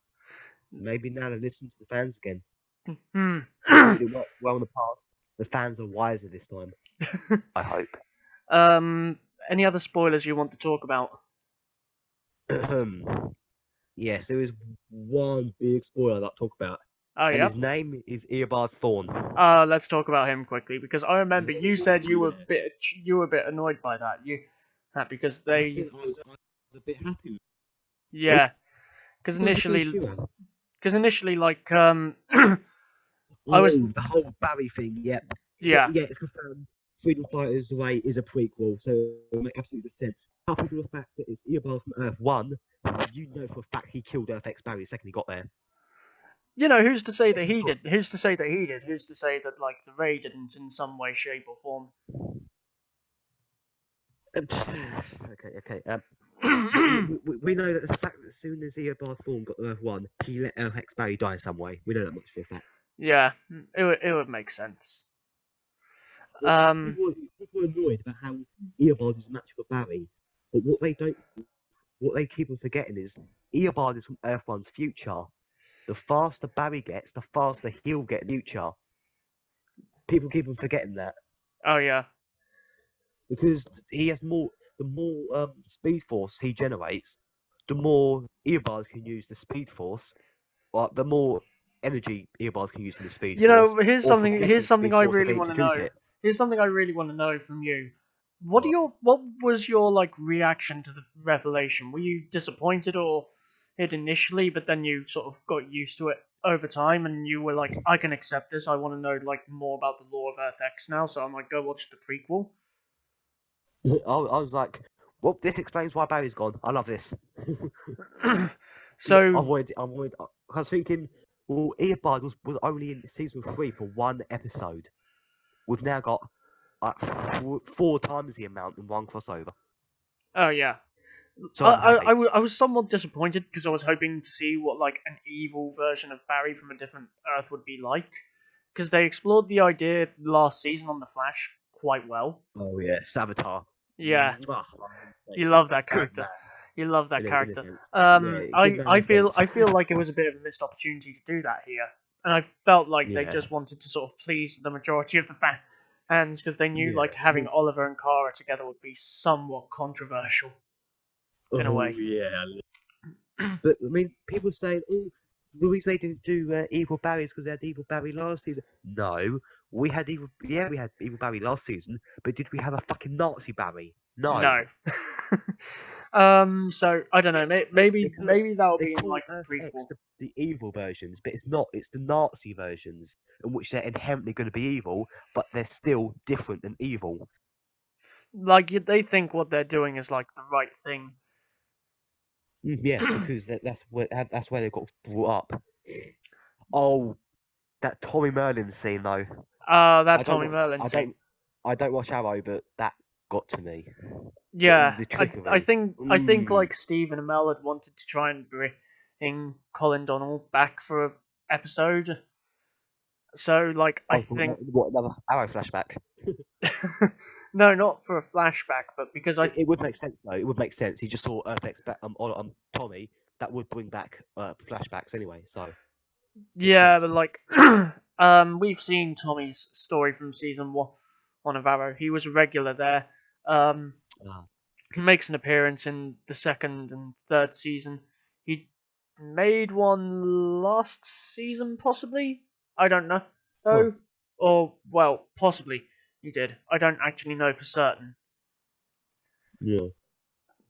Maybe now they listen to the fans again. It worked well in the past. The fans are wiser this time. I hope. Any other spoilers you want to talk about? Yes, there is one big spoiler I'd like to talk about. Oh, yeah. His name is Eobard Thorne. Let's talk about him quickly because I remember you said you were a bit annoyed by that. Because they. I was a bit happy. Yeah, because initially, like I was the whole Barry thing. Yep. Yeah. Yeah, it's confirmed. Freedom Fighters The Way is a prequel, so it will make absolutely good sense. Coupled with the fact that it's Eobard from Earth 1, you know for a fact he killed Earth X Barry the second he got there. Who's to say that he did? Who's to say that he did? Who's to say that, like, the Ray didn't in some way, shape, or form? Okay. We know that the fact that as soon as Eobard Thorne got Earth 1, he let Earth X Barry die some way. We know that much for a fact. Yeah, it would make sense. People are annoyed about how Eobard was a match for Barry, but what they keep on forgetting is Eobard is from Earth 1's future. The faster Barry gets, the faster he'll get in the future. People keep on forgetting that. Oh yeah. Because he has the more speed force he generates, the more Eobard can use the speed force, or the more energy Eobard can use from the speed force. Here's something I really want to know. Here's something I really want to know from you. What was your like reaction to the revelation? Were you disappointed or it initially, but then you sort of got used to it over time, and you were like, I can accept this. I want to know like more about the lore of Earth X now, so I'm like, go watch the prequel. I was like, well, this explains why Barry's gone. I love this. So I was thinking, well, Earbud was only in season 3 for one episode. We've now got like 4 times the amount in one crossover. oh yeah, So I'm happy. I was somewhat disappointed because I was hoping to see what like an evil version of Barry from a different Earth would be like, because they explored the idea last season on the Flash quite well. Oh yeah, Saboteur. Yeah, Mwah. you love that Good character. man. You love that In a character. sense. Yeah, good man in I a feel sense. like it was a bit of a missed opportunity to do that here, and I felt like they Yeah. just wanted to sort of please the majority of the fans because they knew Yeah. like having Oliver and Kara together would be somewhat controversial in a way. Yeah. But I mean, people saying, "Oh, the reason they didn't do Evil Barry is because they had Evil Barry last season." No, we had Evil. Yeah, we had Evil Barry last season, but did we have a fucking Nazi Barry? No. No. So I don't know. Maybe that'll They be in call like Earth the X prequel. the evil versions, but it's not. It's the Nazi versions, in which they're inherently going to be evil, but they're still different and evil. Like they think what they're doing is like the right thing. Yeah, because that's where they got brought up. Oh, that Tommy Merlin scene though. That I don't Tommy watch. Merlin I scene. don't. I don't watch Arrow, but that got to me. Yeah, The I trickery. think like Stephen Amell had wanted to try and bring Colin Donnell back for a episode. So like I Oh, so think what another Arrow flashback? no, not for a flashback, but because It would make sense though. It would make sense. He just saw Earth X back on Tommy. That would bring back flashbacks anyway. So makes yeah, but sense. like we've seen Tommy's story from season one of Arrow. He was a regular there. Um, Ah. he makes an appearance in the second and third season. He made one last season, possibly. I don't know. Huh. Oh, or well, possibly he did. I don't actually know for certain. Yeah.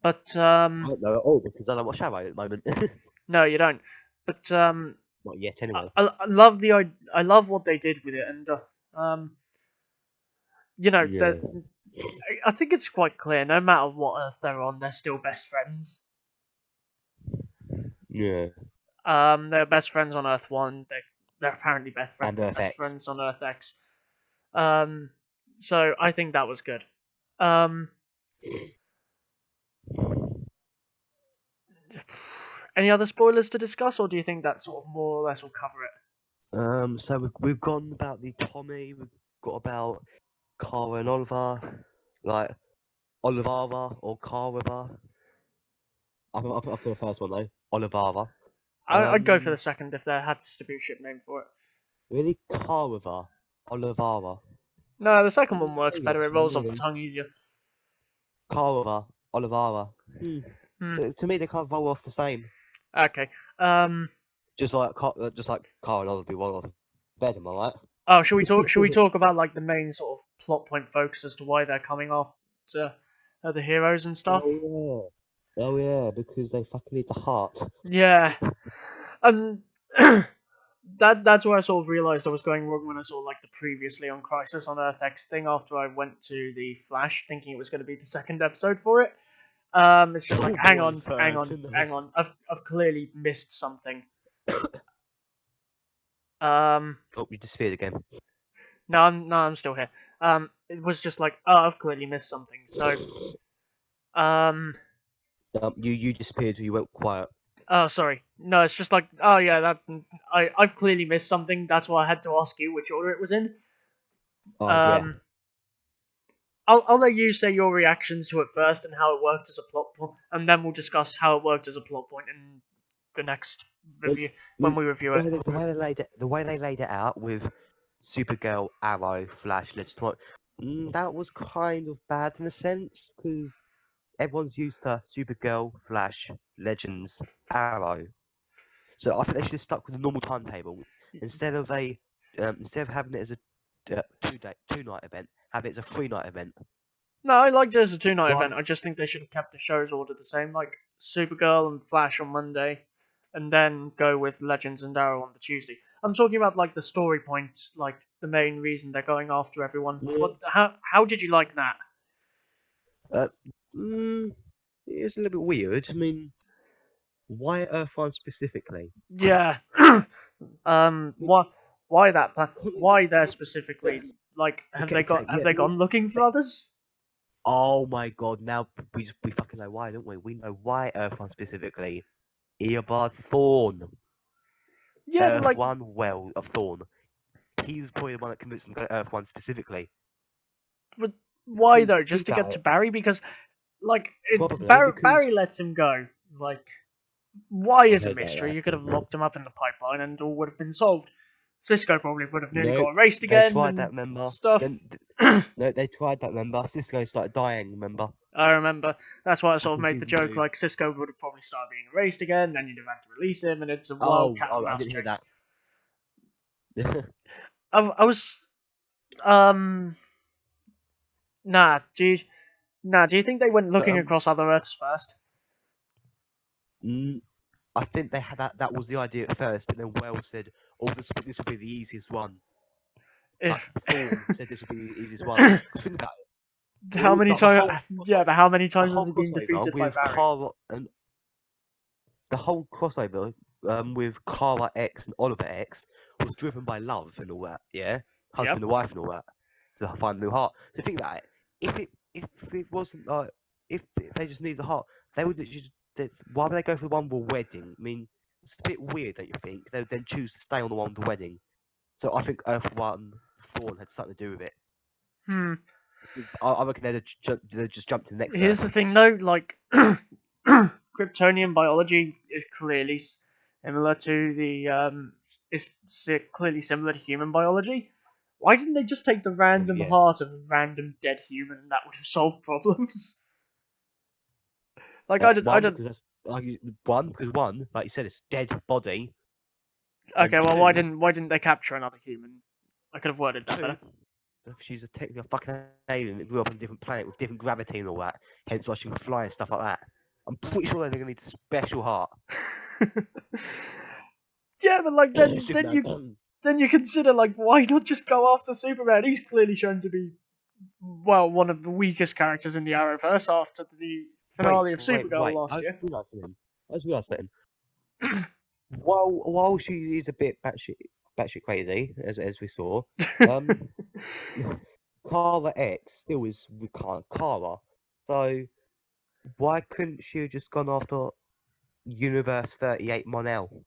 But I don't know at all because I don't watch Arrow at the moment. no, you don't. But Not yet, anyway. I love I love what they did with it, and you know Yeah. I think it's quite clear. No matter what Earth they're on, they're still best friends. Yeah. They're best friends on Earth One. They're apparently And Earth best X. friends on Earth X. So I think that was good. Any other spoilers to discuss, or do you think that sort of more or less will cover it? So we've gone about the Tommy. We've got about Cara and Oliver, like Olivara or Cara. I for the first one though, Olivara. I'd go for the second if there had to be a ship name for it. Really, Cara, Olivara. No, the second one works Maybe better. It actually, rolls off the really. tongue easier. Cara, Olivara. Hmm. To me, they kind of roll off the same. Okay. Just like Cara and Oliver be roll off the bed, am I right? Oh, should we talk? Should we talk about like the main sort of plot point focus as to why they're coming off to the heroes and stuff? Oh yeah, because they fucking need the heart. Yeah. That's where I sort of realised I was going wrong when I saw like the previously on Crisis on Earth X thing after I went to the Flash thinking it was going to be the second episode for it. It's just like, hang on. I've clearly missed something. Oh, you disappeared again. No, I'm still here. It was just like, oh, I've clearly missed something. So, You disappeared. You went quiet. oh, sorry. No, it's just like, oh yeah, I've clearly missed something. That's why I had to ask you which order it was in. Oh yeah. I'll let you say your reactions to it first and how it worked as a plot point, and then we'll discuss how it worked as a plot point in the next review when we review it. The way they laid it out with Supergirl, Arrow, Flash, Legends, that was kind of bad in a sense because everyone's used to Supergirl, Flash, Legends, Arrow. So I think they should have stuck with the normal timetable instead of having it as a 2-night event. Have it as a 3-night event. No, I liked it as a 2-night event. I just think they should have kept the show's order the same, like Supergirl and Flash on Monday, and then go with Legends and Arrow on the Tuesday. I'm talking about like the story points, like the main reason they're going after everyone. Yeah. How did you like that? Uh, mm, it's a little bit weird. I mean, why Earth One specifically? Yeah. I mean, Why that plan? Why there look, specifically? Like, okay, okay, have yeah. they I mean, gone looking for others? oh my god! Now we fucking know why, don't we? We know why Earth One specifically. Eobard Thorn. Yeah, but Earth like, One, well of Thorn. He's probably the one that convinced them to go to Earth One specifically. but why Because though? think Just to get about to it. Barry? Because like, Probably because Barry lets him go. Like, why I is a heard about mystery. that. You could have locked him up in the pipeline and all would have been solved. Cisco probably would have nearly No, got erased they again tried that. and Remember? stuff. Then no, they tried that. Remember? Cisco started dying. Remember? I remember. That's why I sort Back of in made the season joke two. like Cisco would have probably started being erased again, then you'd have had to release him, and it's a wild Oh, cat and I mouse didn't hear chase. that. I was um nah. Do you think they went but looking across other Earths first? mm, I think they had that. That was the idea at first, but then Wells said, "Oh, this will be the easiest one." Like If Thorn said, this will be the easiest one. Because think about it. how many The times? whole Yeah, but how many the times has whole he been crossover defeated by with Barry? Kara and the whole crossover with Kara X and Oliver X was driven by love and all that. Yeah, Yep. husband and wife and all that to find a new heart. So think about it. If it wasn't like if they just needed the heart, they would just. Why would they go for the one with wedding? I mean, it's a bit weird, don't you think? They would then choose to stay on the one with the wedding. So I think Earth One Thorn had something to do with it. Hmm. Because I reckon they'd just jump to the next Here's the Earth. thing, though. Like, Kryptonian biology is clearly similar to the clearly similar to human biology. Why didn't they just take the random Yeah. heart of a random dead human and that would have solved problems? Like, I One don't. because that's one because one, like you said, it's dead body, and Okay, well, two, why didn't they capture another human? I could have worded that better. two, she's technically a fucking alien that grew up on a different planet with different gravity and all that. Hence why she can fly and stuff like that. I'm pretty sure they're gonna need a special heart. Yeah, but like Superman. then you consider like why not just go after Superman? He's clearly shown to be well one of the weakest characters in the Arrowverse after the finale of Supergirl Wait. last year. I just realised something. While she is a bit batshit crazy, as we saw, um, Kara X still is with Kara. So why couldn't she have just gone after Universe 38 Monel?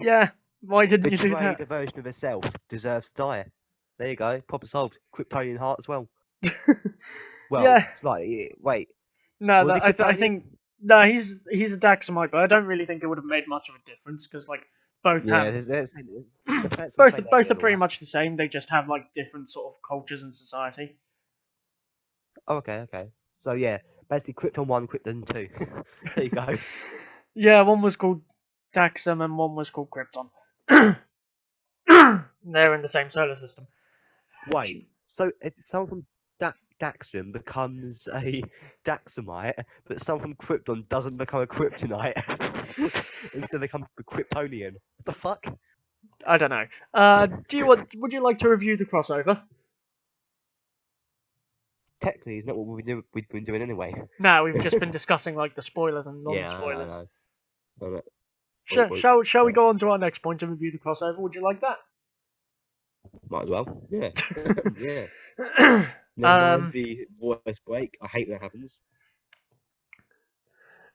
Yeah, why didn't you do Betrayed that? a version of herself, deserves to die. There you go, problem solved. Kryptonian heart as well. Well, Yeah, slightly. Wait, no, was it I Kryptonian? think no, he's a Daxamite, but I don't really think it would have made much of a difference because like both Yeah, have the planet's on the same both area are and all pretty that. much the same. They just have like different sort of cultures and society. Oh, okay. So yeah, basically Krypton 1, Krypton 2. There you go. Yeah, one was called Daxam and one was called Krypton. They're in the same solar system. Wait, so if someone from Daxam becomes a Daxamite, but someone from Krypton doesn't become a Kryptonite, instead they become a Kryptonian. What the fuck? I don't know. Would you like to review the crossover? Technically, isn't that what we've been doing anyway? No, we've just been discussing like the spoilers and Yeah, non-spoilers. I know. Shall we go on to our next point and review the crossover? Would you like that? Might as well. Yeah. Yeah. Never mind um, the voice break. I hate when that happens.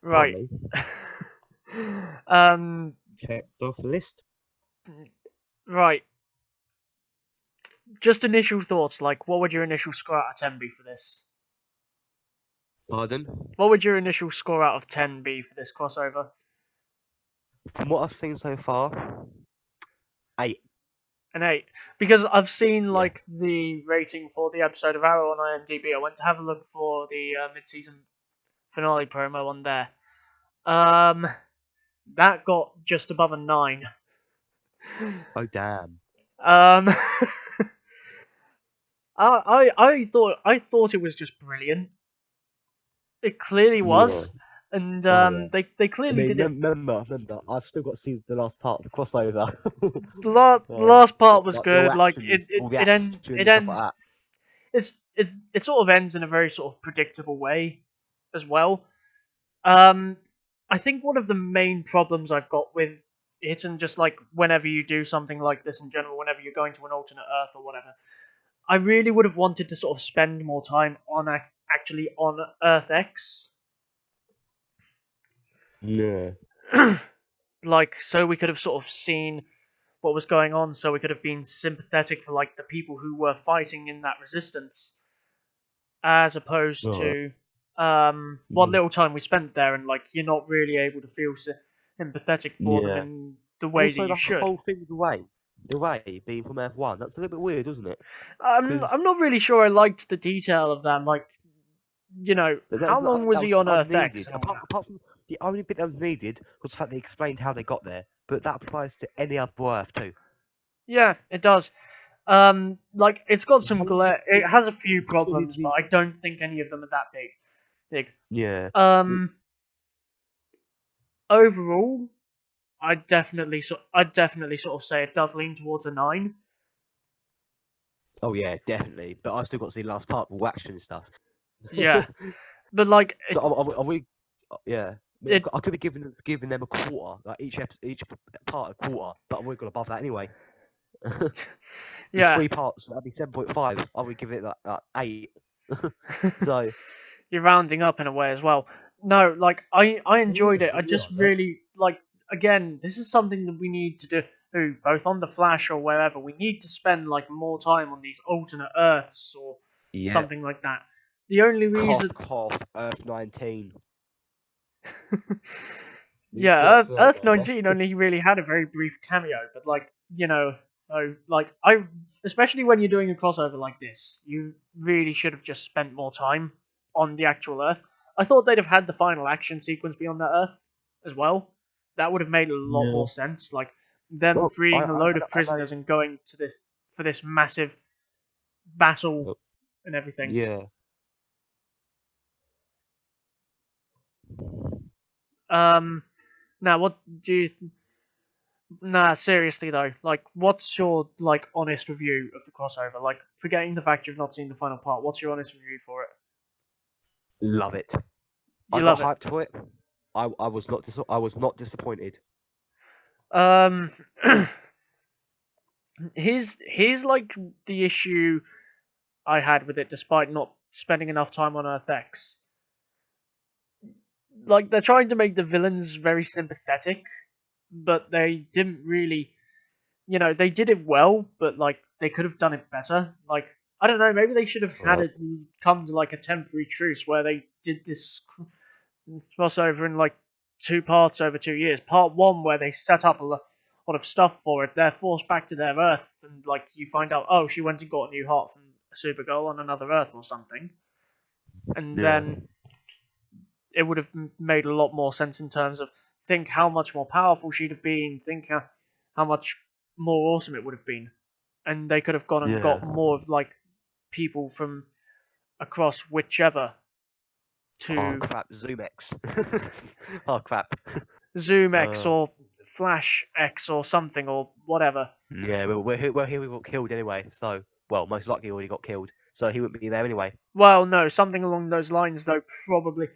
right. Pardon me. um, Check off the list. right. Just initial thoughts. Like, what would your initial score out of 10 be for this? Pardon? What would your initial score out of 10 be for this crossover? From what I've seen so far, 8. An 8. Because I've seen Yeah. like the rating for the episode of Arrow on IMDb. I went to have a look for the mid-season finale promo on there. That got just above a 9. Oh damn. Um, I thought it was just brilliant. It clearly Yeah. was. And Oh yeah. they I clearly mean, did it. remember, I've still got to see the last part of the crossover. The last So, part was like all good. Like actions, all the it action it and stuff like ends. that. It sort of ends in a very sort of predictable way, as well. Um, I think one of the main problems I've got with it, and just like whenever you do something like this in general, whenever you're going to an alternate Earth or whatever, I really would have wanted to sort of spend more time on actually on Earth X, Yeah. like so we could have sort of seen what was going on, so we could have been sympathetic for like the people who were fighting in that resistance, as opposed Alright. to what Yeah. little time we spent there, and like you're not really able to feel sympathetic for them Yeah. in the way that Also, you the should. whole thing with the Ray being from Earth One, that's a little bit weird, wasn't it? I'm Because not really sure I liked the detail of that. Like, how long was that he was on Earth X unneeded. and all that? Apart from the only bit that was needed was the fact they explained how they got there. But that applies to any other Earth too. Yeah, it does. Like it's got some How long do glare. It has a few you consider problems, but the? I don't think any of them are that big. Big. Yeah. Um, Overall, I'd definitely sort of say it does lean towards a 9. Oh yeah, definitely. But I still got to see the last part with all action and stuff. Yeah, but like So are we? Yeah. I mean, it I could be giving them a quarter, like each part a quarter, but I've already got above that anyway. With yeah. 3 parts, that'd be 7.5. I would give it like 8. So You're rounding up in a way as well. No, like I yeah, enjoyed it. I you just are, Jack. really like, again, this is something that we need to do both on the Flash or wherever. We need to spend like more time on these alternate Earths or Yeah. something like that. The only Cough, reason, cough. Earth 19. Need yeah, to Earth Barber. 19 only really had a very brief cameo, but like like especially when you're doing a crossover like this, you really should have just spent more time on the actual Earth. I thought they'd have had the final action sequence be on that Earth as well. That would have made a lot Yeah. more sense. Like them Well, freeing a load of I know. prisoners and going to this for this massive battle Oh, and everything. yeah. Um, Now what do you? Nah, seriously though, like, what's your like honest review of the crossover? Like, forgetting the fact you've not seen the final part, what's your honest review for it? Love it. I You got love it. hyped for it. I was not I was not disappointed. Um, here's like the issue I had with it, despite not spending enough time on Earth X. Like, they're trying to make the villains very sympathetic, but they didn't really, they did it well, but like they could have done it better. Like, I don't know, maybe they should have had Right. it come to like a temporary truce where they did this crossover in like 2 parts over 2 years. Part one where they set up a lot of stuff for it. They're forced back to their Earth, and like you find out, oh, she went and got a new heart from a Supergirl on another Earth or something, and Yeah. then it would have made a lot more sense in terms of think how much more powerful she'd have been, think how much more awesome it would have been, and they could have gone and Yeah. got more of like people from across whichever Oh to crap, Zoomex. Oh crap. Zoom X Uh, or Flash X or something or whatever. yeah, well, here we got killed anyway. So, well, most likely already got killed. So he wouldn't be there anyway. Well, no, something along those lines though probably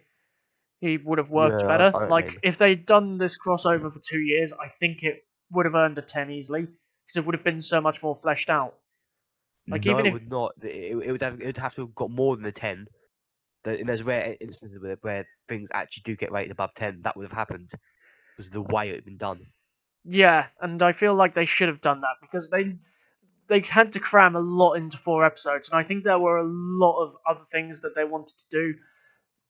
he would have worked Yeah, better. I don't Like mean. if they'd done this crossover for 2 years, I think it would have earned a 10 easily because it would have been so much more fleshed out. Like No, even it if would not. It would have to have got more than a 10. In those rare instances where things actually do get rated above 10, that would have happened because of the way it had been done. yeah, and I feel like they should have done that because they had to cram a lot into 4 episodes, and I think there were a lot of other things that they wanted to do.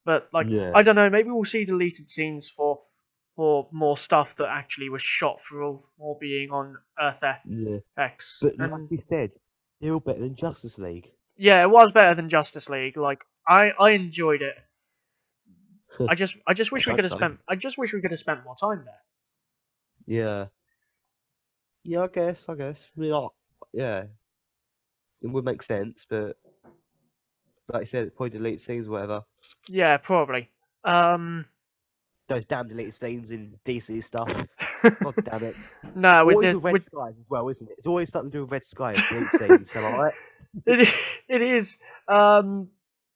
But like, Yeah. I don't know, maybe we'll see deleted scenes for more stuff that actually was shot for all being on Earth Yeah. X. But like And you said, they're all better than Justice League. yeah, it was better than Justice League. Like I enjoyed it. I just wish Let's we hope could have so. spent more time there. Yeah. Yeah, I guess. I mean, yeah, it would make sense, but like I said, probably delete scenes or whatever. Yeah, probably. Um those damn deleted scenes in DC stuff. God damn it! No, Always with red skies as well, isn't it? It's always something to do with red sky and deleted scenes. So alright. it is.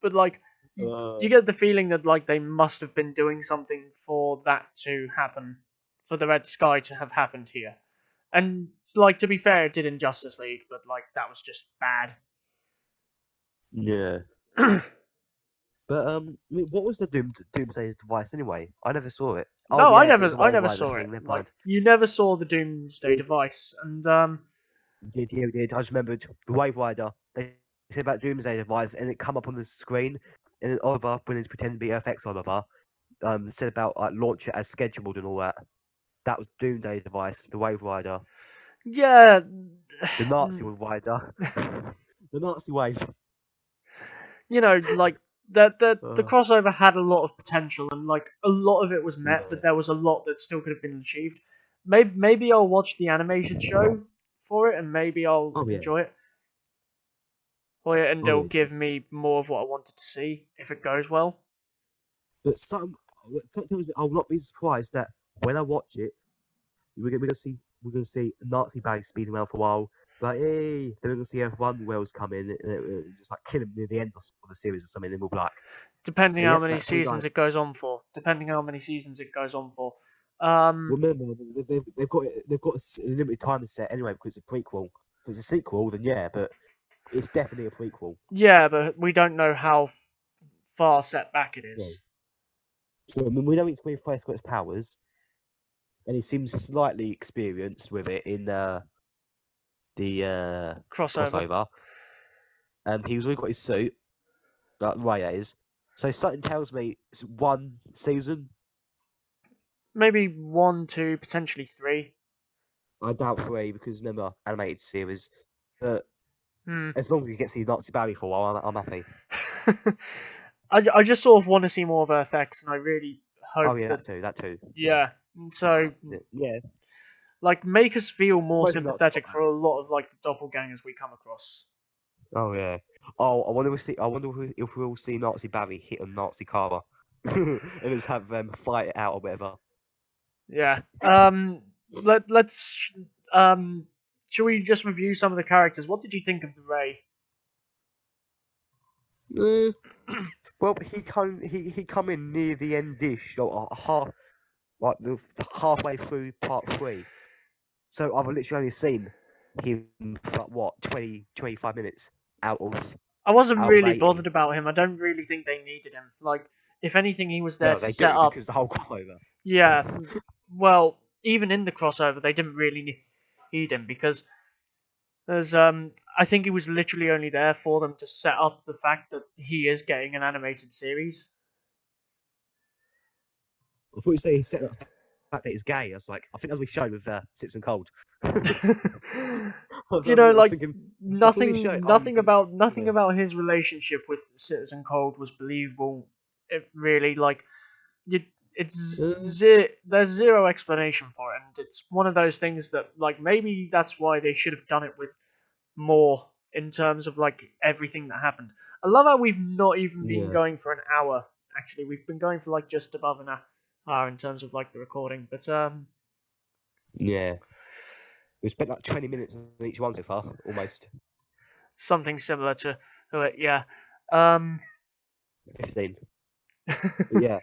But like, you get the feeling that like they must have been doing something for that to happen, for the red sky to have happened here. And like, to be fair, it did in Justice League, but like that was just bad. Yeah. But what was the Doomsday device anyway? I never saw it. Oh No, yeah, it was a I Wave never Rider saw thing. it. Never Like, mind. you never saw the Doomsday It device, and did yeah, it did. I just remembered the Wave Rider. They said about Doomsday device, and it come up on the screen, and then Oliver, when it's pretending to be FX Oliver, said about like launch it as scheduled and all that. That was Doomsday device, the Wave Rider, yeah, the Nazi Rider, the Nazi Wave. you know, like the Uh, crossover had a lot of potential, and like a lot of it was met, yeah. but there was a lot that still could have been achieved. Maybe I'll watch the animated show for it, and maybe I'll Oh yeah. enjoy it. Or and Oh it'll yeah. give me more of what I wanted to see if it goes well. But sometimes I'll not be surprised that when I watch it, we're gonna see a Nazi bag speeding around for a while. Like, hey, then we're gonna see a run wells come in and just like kill him near the end of the series or something, and we'll be like, so Depending how yep, many that's how he seasons died. it goes on for. Depending how many seasons it goes on for. Remember, they've got a limited time set anyway because it's a prequel. If it's a sequel, then yeah, but it's definitely a prequel. Yeah, but we don't know how far set back it Yeah. is. So I mean, we know it's when he first got his powers, and he seems slightly experienced with it in the Crossover. crossover, and he's already got his suit, like Ray that is. So something tells me it's one season. Maybe 1, 2, potentially 3. I doubt three because remember animated series. But Hmm. as long as we get to see Nazi Barry for a while, I'm happy. I just sort of want to see more of Earth X, and I really Oh hope yeah, that, that too. yeah. So, Yeah, like, make us feel more most Nazi got sympathetic that. for a lot of like the doppelgangers we come across. Oh yeah. Oh, I wonder if we'll see Nazi Barry hit a Nazi Kara, and just have them fight it out or whatever. Yeah. Let's Should we just review some of the characters? What did you think of the Ray? Eh, well, he come in near the end dish, or half like the halfway through part three. So I've literally only seen him for like, what 20, 25 minutes out of I wasn't out of really 80. bothered about him. I don't really think they needed him. Like, if anything, he was there No, to they set do up. because the whole crossover. Yeah. Well, even in the crossover, they didn't really need him because there's I think he was literally only there for them to set up the fact that he is getting an animated series. I thought you say he set up the fact that he's gay. I was like, I think that was shown with Citizen Cold. I was, I You was, know, I was like thinking that's what we showed. nothing Yeah, about his relationship with Citizen Cold was believable. It really like you, uh, there's zero explanation for it, and it's one of those things that like maybe that's why they should have done it with more in terms of like everything that happened. I love how we've not even been yeah, going for an hour. Actually, we've been going for like just above an hour in terms of like the recording, but yeah. We spent like 20 minutes on each one so far, almost something similar to it, yeah. Um, 15. But yeah,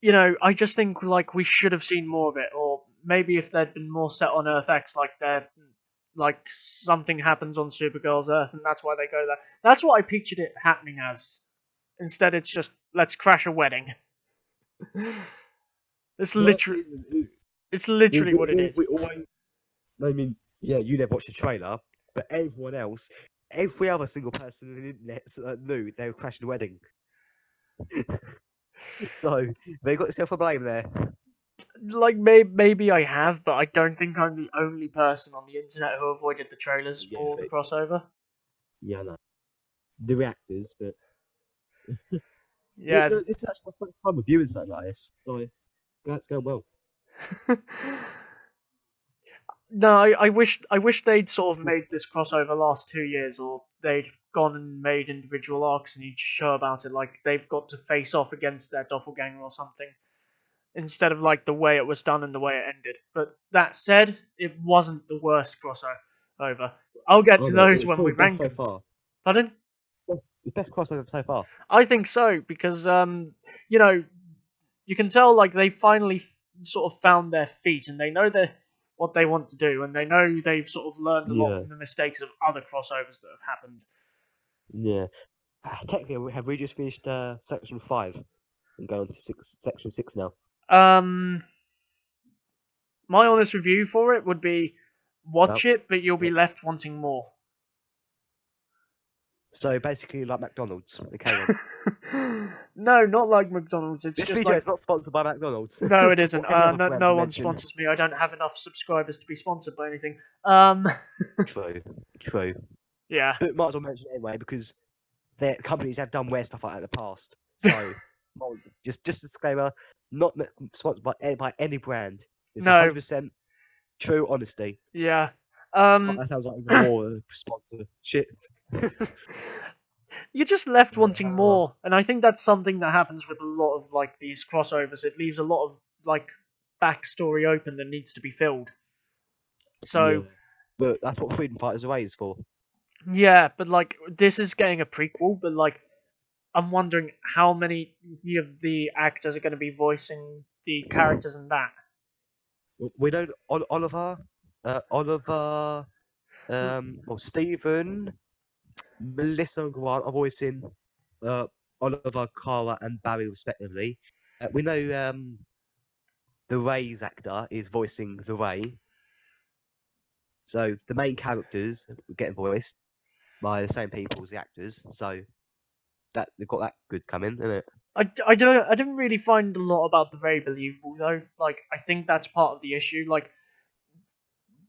you know, I just think like we should have seen more of it, or maybe if they'd been more set on Earth X, like something happens on Supergirl's Earth, and that's why they go there. That's what I pictured it happening as. Instead, it's just let's crash a wedding. It's no, that's literally, it's literally what it we is. always. I mean, yeah, you never watched the trailer, but everyone else, every other single person on the internet knew they were crashing the wedding. So they got themselves a blame there. Like maybe I have, but I don't think I'm the only person on the internet who avoided the trailers Yeah, for the but crossover. yeah, I know. The reactors, but Yeah. it's actually my first time reviewing something like this, so that's going well. No, I wish they'd sort of made this crossover last 2 years, or they'd gone and made individual arcs in each show about it, like they've got to face off against their doppelganger or something, instead of like the way it was done and the way it ended. But that said, it wasn't the worst crossover. I'll get to no, it those was when we probably best rank so them. far. Pardon? Best crossover so far. I think so because you know, you can tell like they finally sort of found their feet and they know what they want to do, and they know they've sort of learned a lot Yeah, from the mistakes of other crossovers that have happened. yeah. Technically, have we just finished section 5 and going to section 6 now? Um, my honest review for it would be watch Well, it, but you'll be yeah. left wanting more. So basically, like McDonald's. Okay then. No, not like McDonald's. It's This just video like is not sponsored by McDonald's no, it or isn't. any other No, brand no we one mention. sponsors me. I don't have enough subscribers to be sponsored by anything. Um, True. yeah. But might as well mention it anyway because their companies have done weird stuff like that in the past. So, just a disclaimer: not sponsored by any brand. It's No. 100% true honesty. Yeah. That sounds like even more sponsor shit. You're just left wanting more, and I think that's something that happens with a lot of like these crossovers. It leaves a lot of like backstory open that needs to be filled. So But that's what Freedom Fighters Away is for. yeah, but like this is getting a prequel, but like I'm wondering how many of the actors are going to be voicing the characters in that. We know Oliver, Stephen, Melissa and Grant are voicing Oliver, Cara, and Barry respectively. We know the Ray's actor is voicing the Ray. So the main characters are getting voiced by the same people as the actors. So that they've got that good coming, isn't it? I didn't really find a lot about the Ray believable though. Like I think that's part of the issue. Like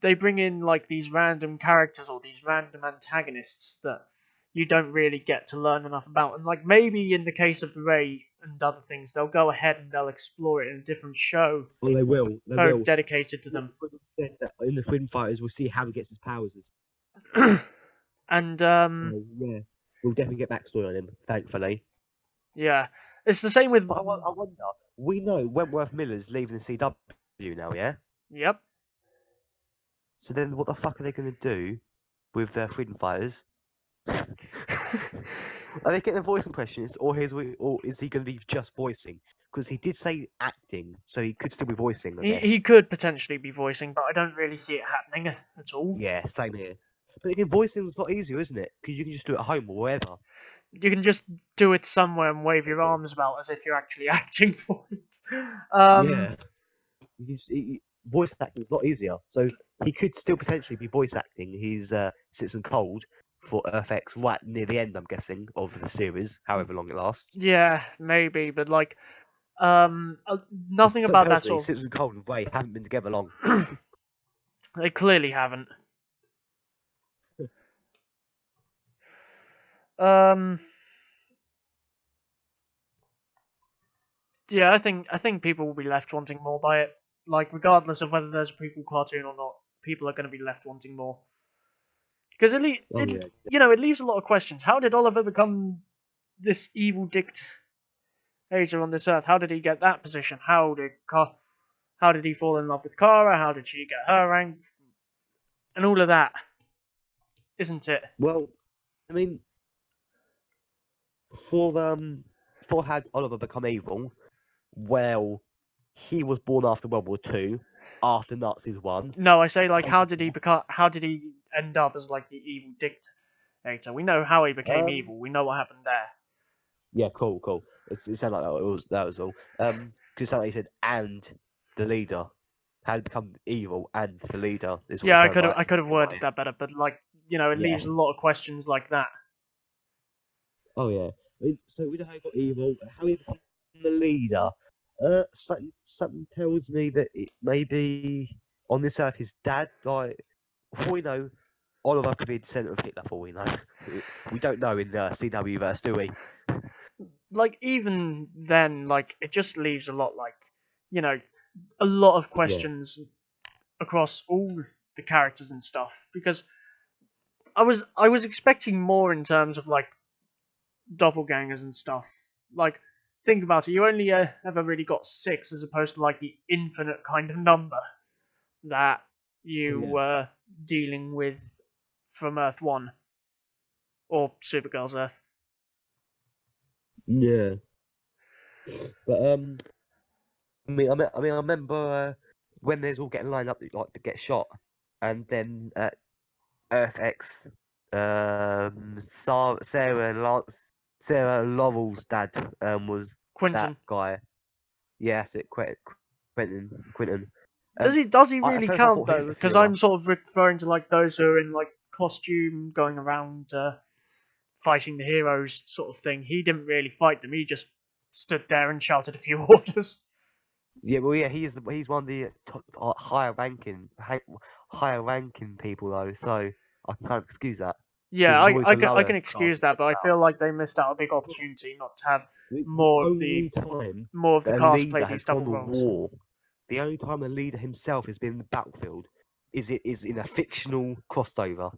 they bring in like these random characters or these random antagonists that you don't really get to learn enough about. And like maybe in the case of the Ray and other things, they'll go ahead and they'll explore it in a different show. Oh, they will. They Oh, will. dedicated to them. Said that in the Freedom Fighters, we'll see how he gets his powers. And So yeah, we'll definitely get backstory on him. Thankfully. yeah, it's the same with. But I wonder. We know Wentworth Miller's leaving the CW now, yeah. Yep. So then, what the fuck are they going to do with their Freedom Fighters? Are they getting a voice impressionist, or is he going to be just voicing? Because he did say acting, so he could still be voicing. I guess He could potentially be voicing, but I don't really see it happening at all. Yeah, same here. But again, voicing is a lot easier, isn't it? Because you can just do it at home or wherever. You can just do it somewhere and wave your arms about as if you're actually acting for it. Yeah. Voice acting is a lot easier. So he could still potentially be voice acting his Citizen Cold for EarthX right near the end, I'm guessing, of the series, however long it lasts. Yeah, maybe, but like, nothing about that sort of... Citizen Cold and Ray haven't been together long. They clearly haven't. Yeah, I think people will be left wanting more by it. Like, regardless of whether there's a prequel cartoon or not, people are going to be left wanting more. Because it leaves a lot of questions. How did Oliver become this evil dictator on this earth? How did he get that position? How did he fall in love with Kara? How did she get her rank? And all of that, isn't it? Well, I mean, for had Oliver become evil, well, he was born after World War II, after Nazis won. No, I say like, how did he end up as like the evil dictator? We know how he became evil. We know what happened there. Yeah, cool. It sounded like that was all. Because it sounded like he said, and the leader had become evil, and the leader is what Yeah, I could have worded that better, but like, it leaves a lot of questions like that. Oh yeah. I mean, so we know how he got evil, how he became the leader. Something tells me that it may be on this earth his dad. Like, before we know, Oliver could be a descendant of Hitler. For we know, we don't know in the CW verse, do we? Like even then, like it just leaves a lot, like a lot of questions across all the characters and stuff. Because I was expecting more in terms of like doppelgangers and stuff. Like, think about it. You only ever really got 6, as opposed to like the infinite kind of number that you Yeah. were dealing with from Earth 1 or Supergirl's Earth. Yeah. But I remember when there's all getting lined up like to get shot, and then Earth X, Sarah Laurel's dad was that Quentin. guy. Yeah, that's it. Quentin. Does he At really first I count thought he was though? the Because Fuhrer. I'm sort of referring to like those who are in like costume, going around fighting the heroes, sort of thing. He didn't really fight them. He just stood there and shouted a few orders. Yeah, well, yeah, he's one of the higher ranking people though, so I can kind of excuse that because Yeah, there's always a I lower can class excuse that that, gets but I out. feel like they missed out a big opportunity not to have The only time more of the that a cast play leader these has gone double to roles. war, the only time a leader himself has been in the battlefield is in a fictional crossover.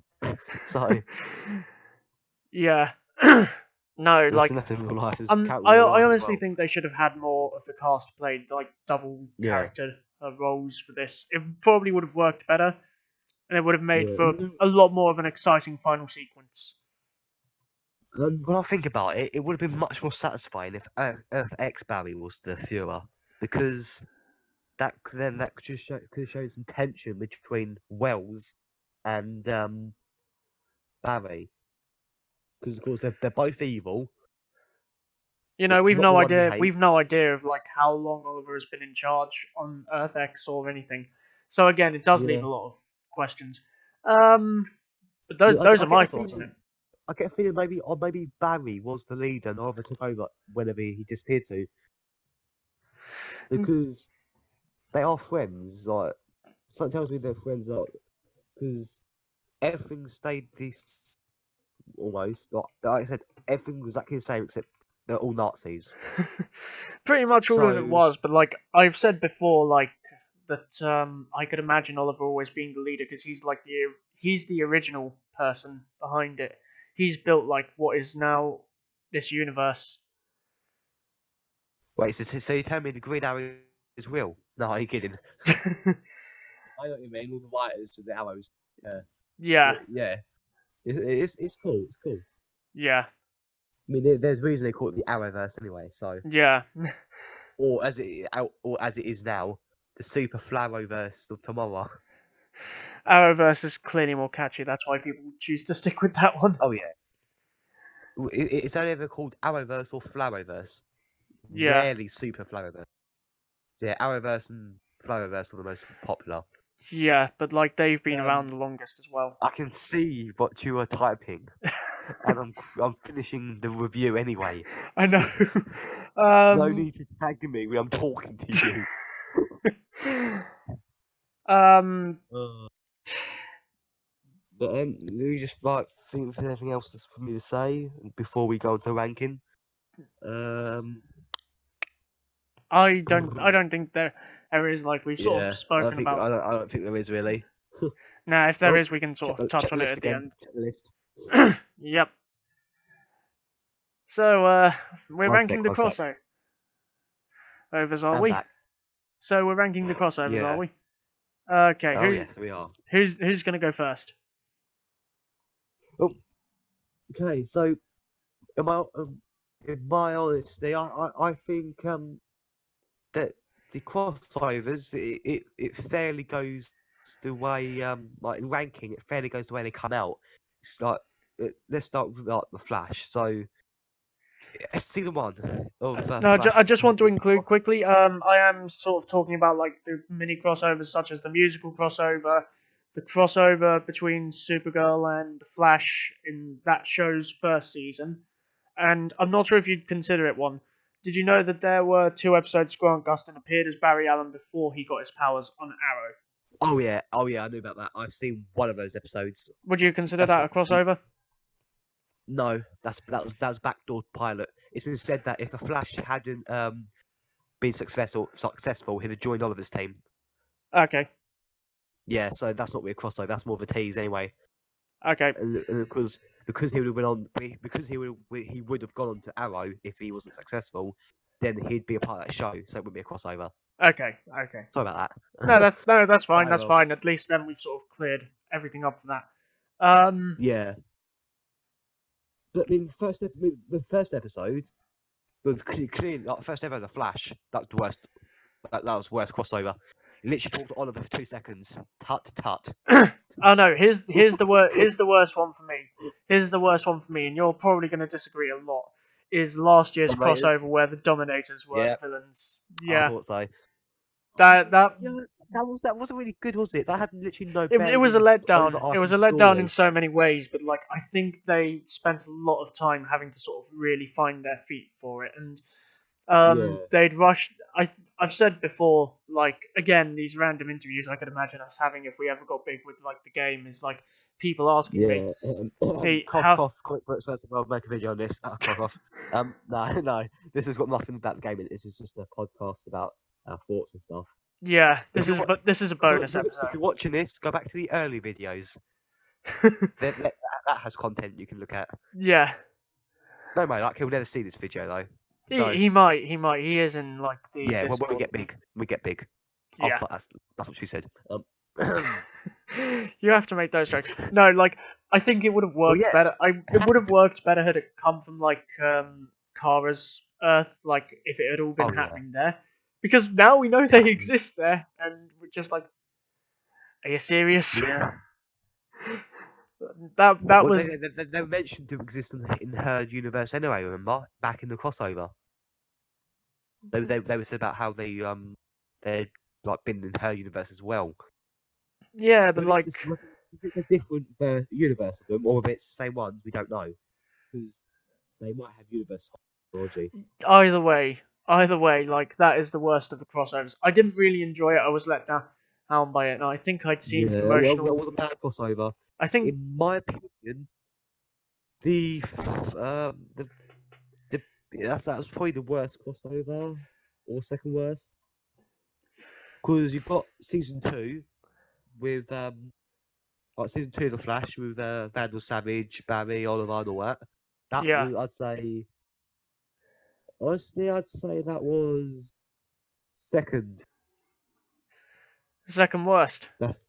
So Yeah. No, that's like nothing in real life. It's count in real I life as honestly well. think they should have had more of the cast played like double Yeah, character roles for this. It probably would have worked better, and it would have made yeah. for a lot more of an exciting final sequence. When I think about it, it would have been much more satisfying if Earth X Barry was the Führer, because that could have shown some tension between Wells and Barry, because of course they're both evil. You know, It's not the one he we've hates. no idea of like how long Oliver has been in charge on Earth X or anything. So again, it does leave Yeah, a lot of questions. Um, but those are I get my a thoughts on it. feeling. I get a feeling maybe Barry was the leader and Oliver took over whenever he disappeared to, because they are friends. Like something tells me they're friends. Like because everything stayed peace almost. Like I said, everything was exactly the same except they're all Nazis. Pretty much all of it So was, but like I've said before, like that I could imagine Oliver always being the leader because he's the original person behind it. He's built like what is now this universe. wait, so you tell me the Green Arrow is real? No, are you kidding? I know what you mean. All the writers and the arrows. Yeah, Yeah, yeah. It's cool. It's cool. yeah, I mean, there's reason they call it the Arrowverse anyway. So, yeah. or as it is now, the Super Flowerverse of tomorrow. Arrowverse is clearly more catchy. That's why people choose to stick with that one. Oh yeah, it's only ever called Arrowverse or Flowerverse. Yeah, Rarely Super Flowerverse. Yeah, Arrowverse and Flowerverse are the most popular. yeah, but like they've been around Um, the longest as well. I can see what you are typing, and I'm finishing the review anyway. I know. No um, need to tag me when I'm talking to you. um, But let me just think if there's anything else for me to say before we go into ranking. Um, I don't think there is, like we've sort of yeah, spoken about. I don't think there is really. Now, if there Oh, is, we can sort of check touch the on it list at the again. end. Check the list. Yep. So, we're One sec, ranking the one sec. crossovers, are I'm we? back. So we're ranking the crossovers, are Yeah. we? Okay, Oh yes, we are. who's gonna go first? Oh, okay. So, am I? In my honesty, I think that the crossovers it fairly goes the way like in ranking it fairly goes the way they come out. It's like let's start with like the Flash. So season 1 of No, Flash. I just want to include quickly. I am sort of talking about like the mini crossovers, such as the musical crossover, the crossover between Supergirl and the Flash in that show's first season, and I'm not sure if you'd consider it one. Did you know that there were 2 episodes Grant Gustin appeared as Barry Allen before he got his powers on Arrow? Oh yeah, I knew about that. I've seen one of those episodes. Would you consider That's that a what. crossover? No, that was backdoor pilot. It's been said that if the Flash hadn't been successful, he'd have joined Oliver's team. Okay, Yeah, so that's not really a crossover. That's more of a tease anyway. Okay. and because he would have went on because he would have gone on to Arrow if he wasn't successful, then he'd be a part of that show, so it would be a crossover. Okay. Sorry about that. No, that's fine. That's No, fine. At least then we've sort of cleared everything up for that. yeah. But I mean, the first episode was clearly like first ever The Flash. That was the worst. That was worst crossover. He literally talked to Oliver for 2 seconds. Tut tut. Oh no, here's the worst one for me. Here's the worst one for me, and you're probably going to disagree a lot. Is last year's Dominators? crossover where the Dominators were Yeah, the villains? I Yeah, thought so. that Yeah, that wasn't really good, was it? That had literally no it bearing was on a the letdown. It overarching was a letdown in story. so many ways, but like I think they spent a lot of time having to sort of really find their feet for it, and Yeah, they'd rushed. I've said before, like again, these random interviews I could imagine us having if we ever got big with like the game is like people asking me, yeah. "Hey, Cough, how?" cough. Comic books first of all. Make a video on this. Cough, cough. No, no. This has got nothing about the game. This is just a podcast about our thoughts and stuff. Yeah, If you're, this is a comic bonus books, if episode. you're watching this, go back to the early videos. That has content you can look at. Yeah, No, mate, like he'll never see this video though. So he might he is in like the yeah, when we Discord. get big, we get big. I Yeah, thought that's what she said. you have to make those jokes. No, like I think it would have Well, worked yeah, better. it It would has have to. worked better had it come from like Kara's Earth, like if it had all been Oh yeah, happening there. Because now we know they yeah, exist there, and we're just like, are you serious? yeah. That Well, was they mentioned to exist in her universe anyway. Remember, back in the crossover, they were said about how they'd like been in her universe as well. yeah, but Whether like it's a different universe of them or if it's the same ones, we don't know because they might have universe technology. either way, like that is the worst of the crossovers. I didn't really enjoy it. I was let down by it, and I think I'd seen Yeah, well, promotional. it was a bad crossover. I think In my opinion, the f- the that was probably the worst crossover or second worst because you've got season 2 with like season 2 of the Flash with Vandal Savage, Barry, Oliver, and all that. That yeah, was, I'd say, honestly, I'd say that was second. second worst. That's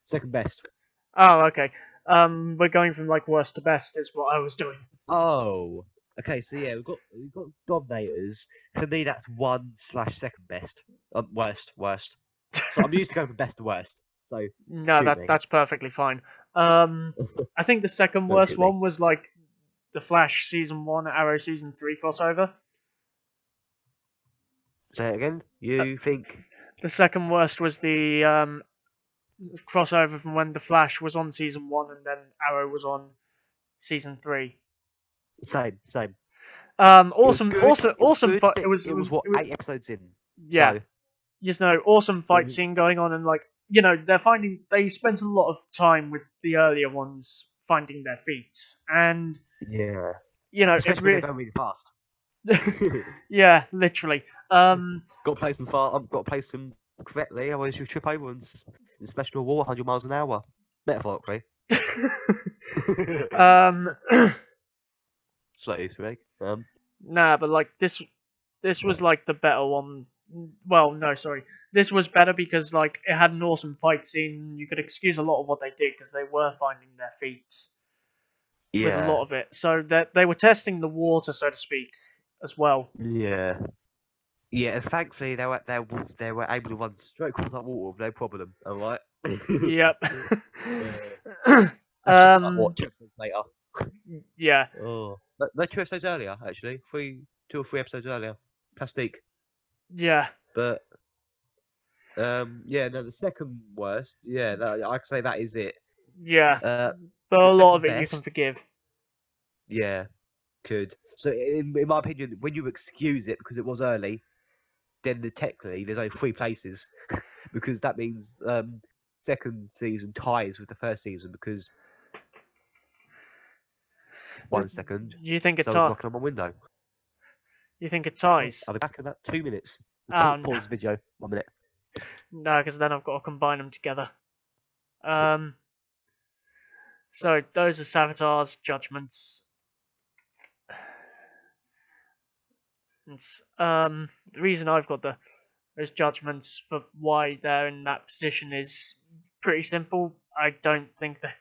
second best. Oh, okay. We're going from like worst to best is what I was doing. Oh, okay. So yeah, we've got Dominators. For me, that's 1/second best. Worst. So I'm used to going from best to worst. So No, shoot me. that's perfectly fine. I think the second Don't worst shoot me. one was like the Flash season 1, Arrow season 3 crossover. Say it again. You think? The second worst was the crossover from when the Flash was on season 1 and then Arrow was on season 3. Same. It was Awesome, good. It was awesome good, fight. but it was what, 8 episodes in. Yeah, So just know, awesome fight scene going on, and like they spent a lot of time with the earlier ones finding their feet, and yeah, it especially when they're really, going really fast. yeah, literally. Got to place them far. Got to place them correctly, otherwise you trip over and smash into a wall 100 miles an hour. Metaphorically. um, Slightly to make. nah, but like this was like the better one. Well, no, sorry. This was better because like it had an awesome fight scene. You could excuse a lot of what they did because they were finding their feet with a Yeah. lot of it. So that they were testing the water, so to speak, as well. Yeah. Yeah, and thankfully they were able to run straight across that water with no problem. All right. Yep. What 2 episodes later? Yeah. Oh, no, 2 episodes earlier actually. 2 or 3 episodes earlier. Plastique. Yeah. But yeah, no, the second worst. Yeah, I can say that is it. Yeah. But The a lot second of it you can best. forgive. Yeah, could. So in my opinion, when you excuse it because it was early, then technically there's only 3 places because that means second season ties with the first season because 1 second. You think it Someone's knocking on my window. You think it ties? I'll be back in about 2 minutes. Oh, Don't no. pause the video. 1 minute. No, because then I've got to combine them together. So those are Savitar's judgments. The reason I've got those judgments for why they're in that position is pretty simple. I don't think that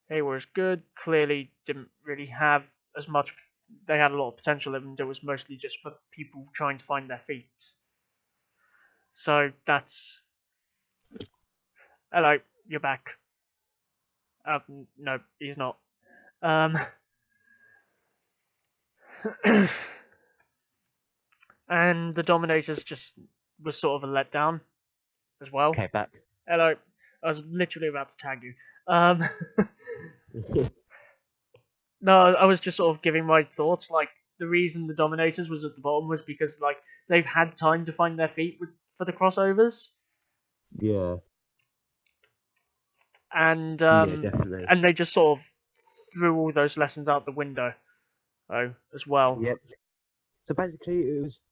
they were as good. Clearly, didn't really have as much. They had a lot of potential, and it was mostly just for people trying to find their feet. So that's. Hello, you're back. No, he's not. And the Dominators just was sort of a letdown as well. Okay, back. Hello, I was literally about to tag you. Um, no, I was just sort of giving my thoughts. Like the reason the Dominators was at the bottom was because like they've had time to find their feet for the crossovers. Yeah. And Yeah, definitely. and they just sort of threw all those lessons out the window, as well. Yep. So basically, it was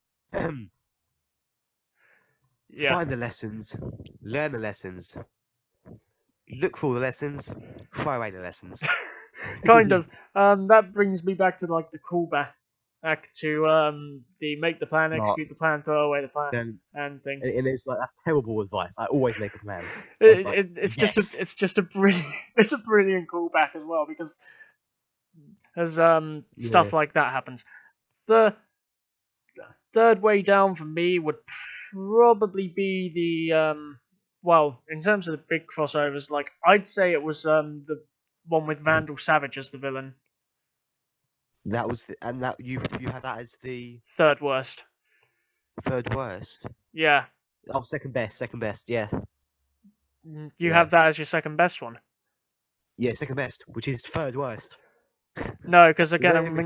Yeah, find the lessons, learn the lessons, look for all the lessons, throw away the lessons. kind of. That brings me back to like the callback back to the make the plan, Smart. execute the plan, throw away the plan, Then, and thing. and it's like that's terrible advice. I always make a plan. It's yes. just a brilliant it's a brilliant callback as well because as stuff Yeah. like that happens. The third way down for me would probably be the well, in terms of the big crossovers, like I'd say it was the one with Vandal Savage as the villain. That was and that you had that as the Third worst. third worst. Yeah. Oh, second best. Yeah. You Yeah. have that as your second best one. Yeah, second best, which is third worst. No, because again, I'm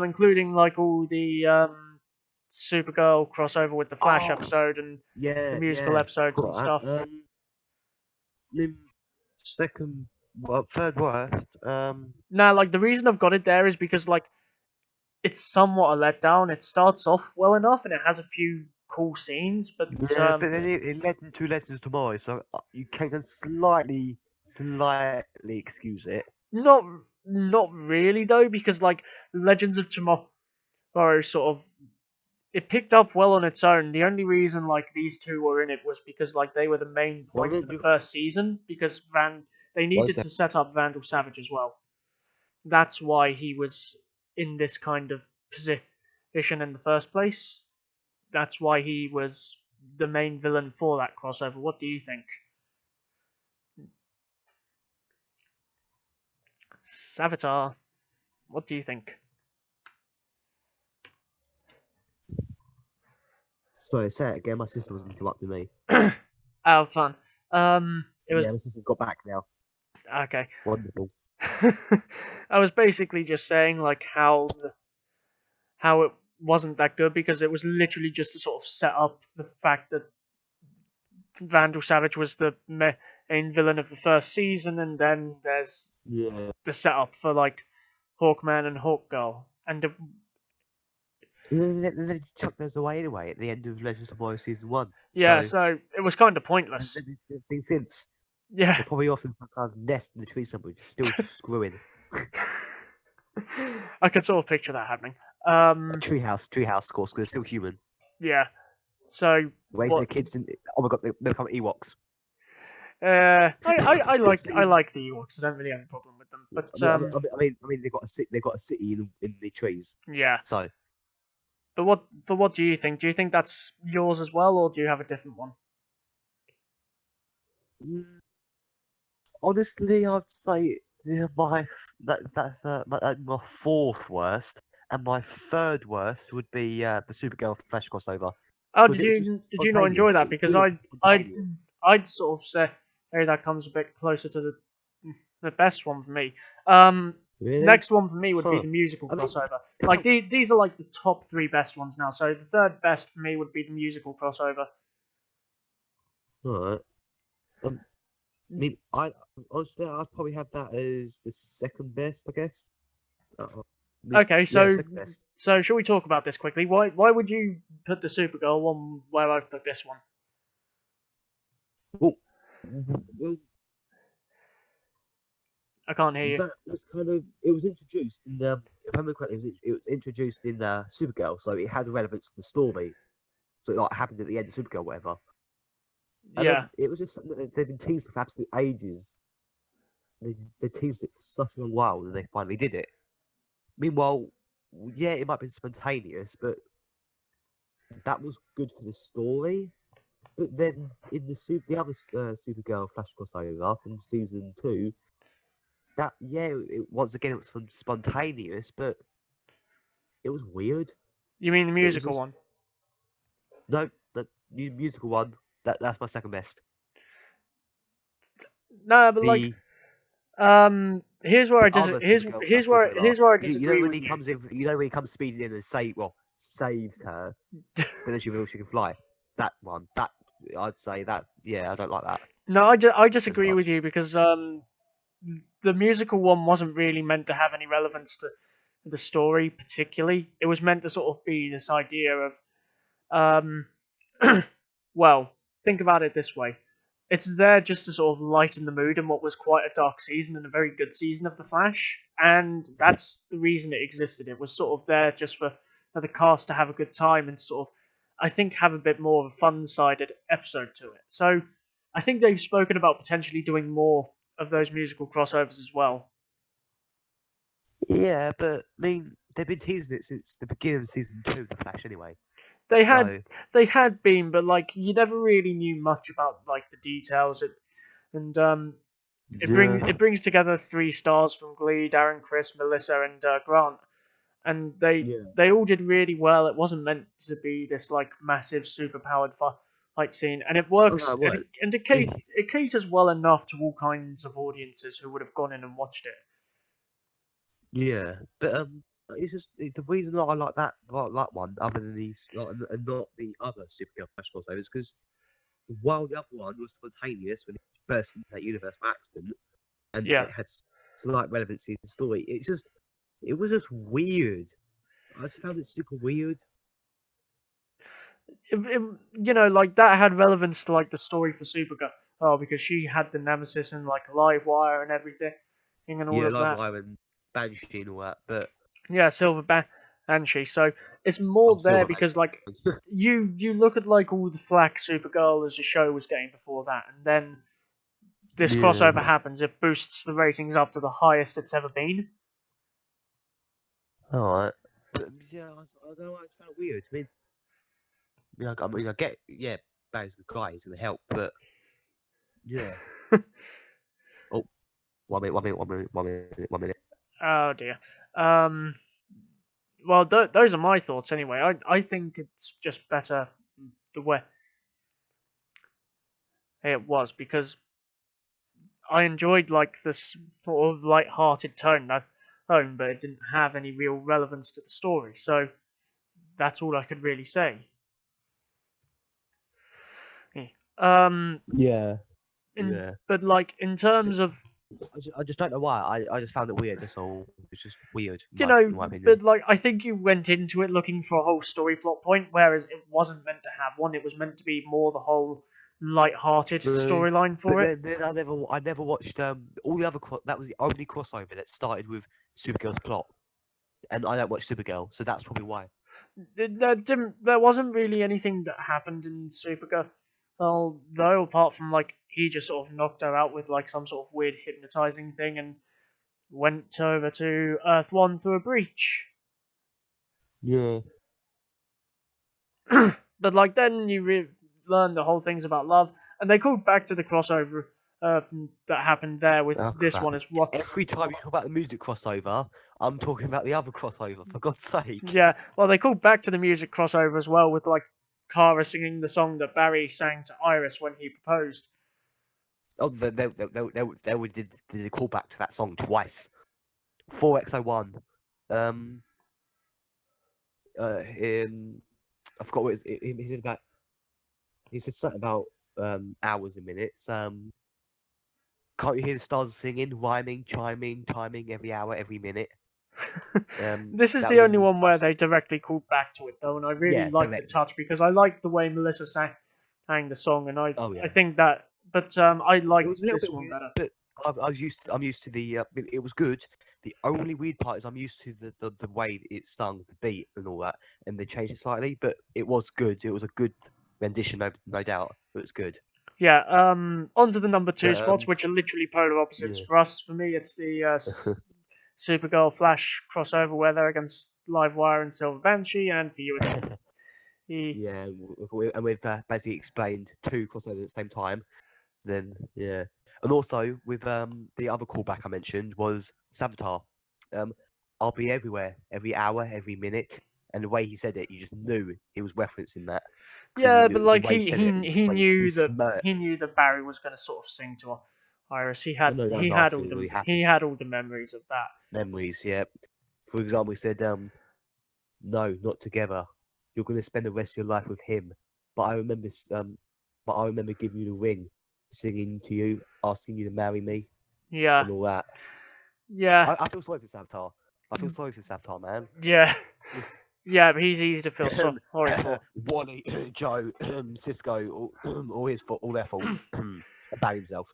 including like all the Supergirl crossover with the Flash episode and the musical episodes and stuff. Second, well, third worst. Now, like the reason I've got it there is because like it's somewhat a letdown. It starts off well enough and it has a few cool scenes, but but then it led into Legends Tomorrow, so you can slightly excuse it. not really though, because like Legends of Tomorrow sort of it picked up well on its own. The only reason like these two were in it was because like they were the main point for the first season because they needed to set up Vandal Savage as well. That's why he was in this kind of position in the first place. That's why he was the main villain for that crossover. What do you think? Savitar, what do you think? So say it again. My sister was interrupting me. Oh, fun. It was my sister's got back now. okay. Wonderful. I was basically just saying like how it wasn't that good because it was literally just to sort of set up the fact that Vandal Savage was the main villain of the first season, and then there's the setup for like Hawkman and Hawkgirl, and they chucked those away anyway at the end of Legends of Tomorrow season 1. yeah, so it was kind of pointless. Since yeah, they're probably off in some kind of nest in the tree somewhere, just still screwing. I can sort of picture that happening. Treehouse, of course, because they're still human. Yeah. So raising the kids and oh my god, they become Ewoks. I like the Ewoks. I don't really have a problem with them. But I mean, they've got a city in the trees. Yeah. So. But what do you think? Do you think that's yours as well, or do you have a different one? Honestly, I'd say my fourth worst, and my third worst would be the Supergirl Flash crossover. Oh, did you not enjoy that? Because I'd sort of say that comes a bit closer to the best one for me. Really? Next one for me would be the musical crossover. Like these are like the top 3 best ones now. So the third best for me would be the musical crossover. Alright. I mean, honestly, I'd probably have that as the second best, I guess. Okay, so shall we talk about this quickly? Why would you put the Supergirl one where I've put this one? Well, I can't hear you. That was kind of it was introduced in the if I remember correctly, it was introduced in Supergirl, so it had relevance to the story. So it like happened at the end of Supergirl, whatever. And Yeah. then it was just something that they've been teasing for absolute ages. They teased it for such a long while, and they finally did it. Meanwhile, yeah, it might have been spontaneous, but that was good for the story. But then in the other Supergirl Flash crossover from season 2, that once again it was spontaneous, but it was weird. You mean the It was musical just one? no the new musical one. That's my second best. No, but like, The here's where the other Supergirl Flash crossover. here's where I You know disagree when with he you. comes in, when he comes speeding in and saves her, but then she reveals she can fly. That one, that I'd say that. Yeah, I don't like that No, I as disagree with much. you because the musical one wasn't really meant to have any relevance to the story particularly. It was meant to sort of be this idea of um, well, think about it this way. It's there just to sort of lighten the mood in what was quite a dark season and a very good season of The Flash, and that's the reason it existed. It was sort of there just for the cast to have a good time and sort of, I think, have a bit more of a fun-sided episode to it. So I think they've spoken about potentially doing more of those musical crossovers as well. Yeah, but I mean they've been teasing it since the beginning of season 2 of the Flash, anyway. They had So they had been, but like you never really knew much about like the details. And yeah, it brings together three stars from Glee: Darren, Chris, Melissa, and Grant, and yeah. they all did really well. It wasn't meant to be this like massive, super powered fight scene, and it Oh no, works, it was. it caters well enough to all kinds of audiences who would have gone in and watched it. Yeah, but it's just the reason that I like that one, other than these, and not the other Supergirl Flash crossovers, because while the other one was spontaneous when it burst into that universe by accident, and Yeah, it had slight relevancy in the story, it was just weird. I just found it super weird. you know, like that had relevance to like the story for Supergirl. Oh, because she had the Nemesis and like a live wire and everything, and all Yeah, of Live that. Wire and Banshee and all that, but Yeah, Banshee. So it's more oh, there Silver because like Banshee. you look at like all the flack Supergirl as the show was getting before that, and then this Yeah. crossover happens. It boosts the ratings up to the highest it's ever been. All right. But, yeah, I don't know. I just found it weird. I get, yeah, Barry's a good guy. He's gonna help, but yeah. Oh, 1 minute, 1 minute, 1 minute, 1 minute, 1 minute. Oh dear. Um. Well, those are my thoughts anyway. I think it's just better the way it was because I enjoyed like this sort of light-hearted tone, but it didn't have any real relevance to the story. So that's all I could really say. Yeah. Yeah, In yeah. but like in terms of I just don't know why. I just found it weird. That's all. It's just weird, you know, in my opinion. but like I think you went into it looking for a whole story plot point, whereas it wasn't meant to have one. It was meant to be more the whole light-hearted True, storyline but for it. then I never watched all the other. That was the only crossover that started with Supergirl's plot, and I don't watch Supergirl, so that's probably why. There wasn't really anything that happened in Supergirl, though, apart from like he just sort of knocked her out with like some sort of weird hypnotizing thing and went over to Earth One through a breach. Yeah. But like then you learn the whole things about love, and they called back to the crossover that happened there with Oh this crap! one as well. Every time you talk about the music crossover, I'm talking about the other crossover. For God's sake! Yeah, well they called back to the music crossover as well with like Kara singing the song that Barry sang to Iris when he proposed. Oh, they did a callback to that song twice. 4x01. Um, I forgot what he said about. He said something about hours and minutes. Can't you hear the stars singing, rhyming, chiming, timing every hour, every minute? This is That the was only in one where Flash. they directly called back to it though, and I really Yeah, liked the directly. touch because I liked the way Melissa sang the song, and Oh I yeah. think that, but I It was liked a little this bit one weird, better. but I'm used to the. It was good. The only weird part is I'm used to the way it's sung, the beat and all that, and they changed it slightly. But it was good. It was a good rendition, no doubt. It was good. Yeah. On to the number 2 But spots, which are literally polar opposites yeah, for us. For me, it's the Supergirl Flash crossover where they're against Livewire and Silver Banshee, and for you, it's the yeah, and we've basically explained two crossovers at the same time. Then yeah, and also with the other callback I mentioned was Saboteur. I'll be everywhere, every hour, every minute, and the way he said it, you just knew he was referencing that because Yeah, it but was the like way he said it, he he knew that smirked. Barry was going to sort of sing to Iris. I know that was after he was really he happy. had all the memories of that. Memories, yeah. For example, he said, "No, not together. You're going to spend the rest of your life with him." But I remember, but I remember giving you the ring, singing to you, asking you to marry me, Yeah, and all that. yeah, I feel sorry for Saboteur. I feel sorry for Saboteur, man. yeah, It's just yeah. But he's easy to feel sorry for. Wally, Joe, Cisco, all his fault, all their fault. About himself.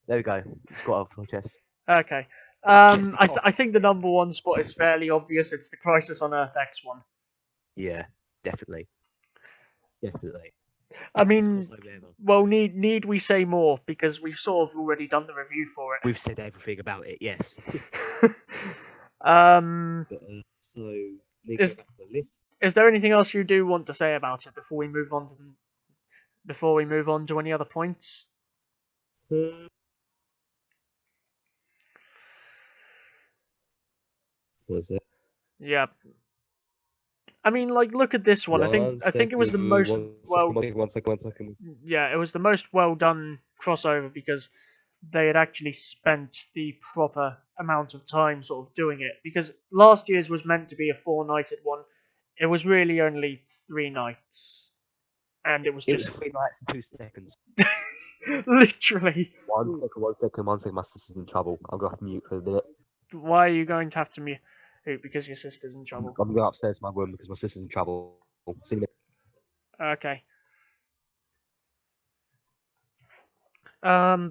There we go. It's got off my chest. Okay. Chesty cough. I think the number 1 spot is fairly obvious. It's the Crisis on Earth X one. Yeah, definitely. Definitely. I Best mean, crossover ever. well, need we say more because we've sort of already done the review for it. We've said everything about it, yes. But, so, let me is get back to the list. is there anything else you do want to say about it before we move on to any other points? What is it? Yeah. I mean, like, look at this one. I think it was the most One second. yeah, it was the most well done crossover because they had actually spent the proper amount of time sort of doing it. Because last year's was meant to be a 4-nighted one. It was really only 3 nights, and it was It was just 3 nights and 2 seconds. literally. One second. My sister's in trouble. I'll go off mute for a minute. Why are you going to have to mute? Because your sister's in trouble. I'm going upstairs to my room because my sister's in trouble. See you in a minute. Okay.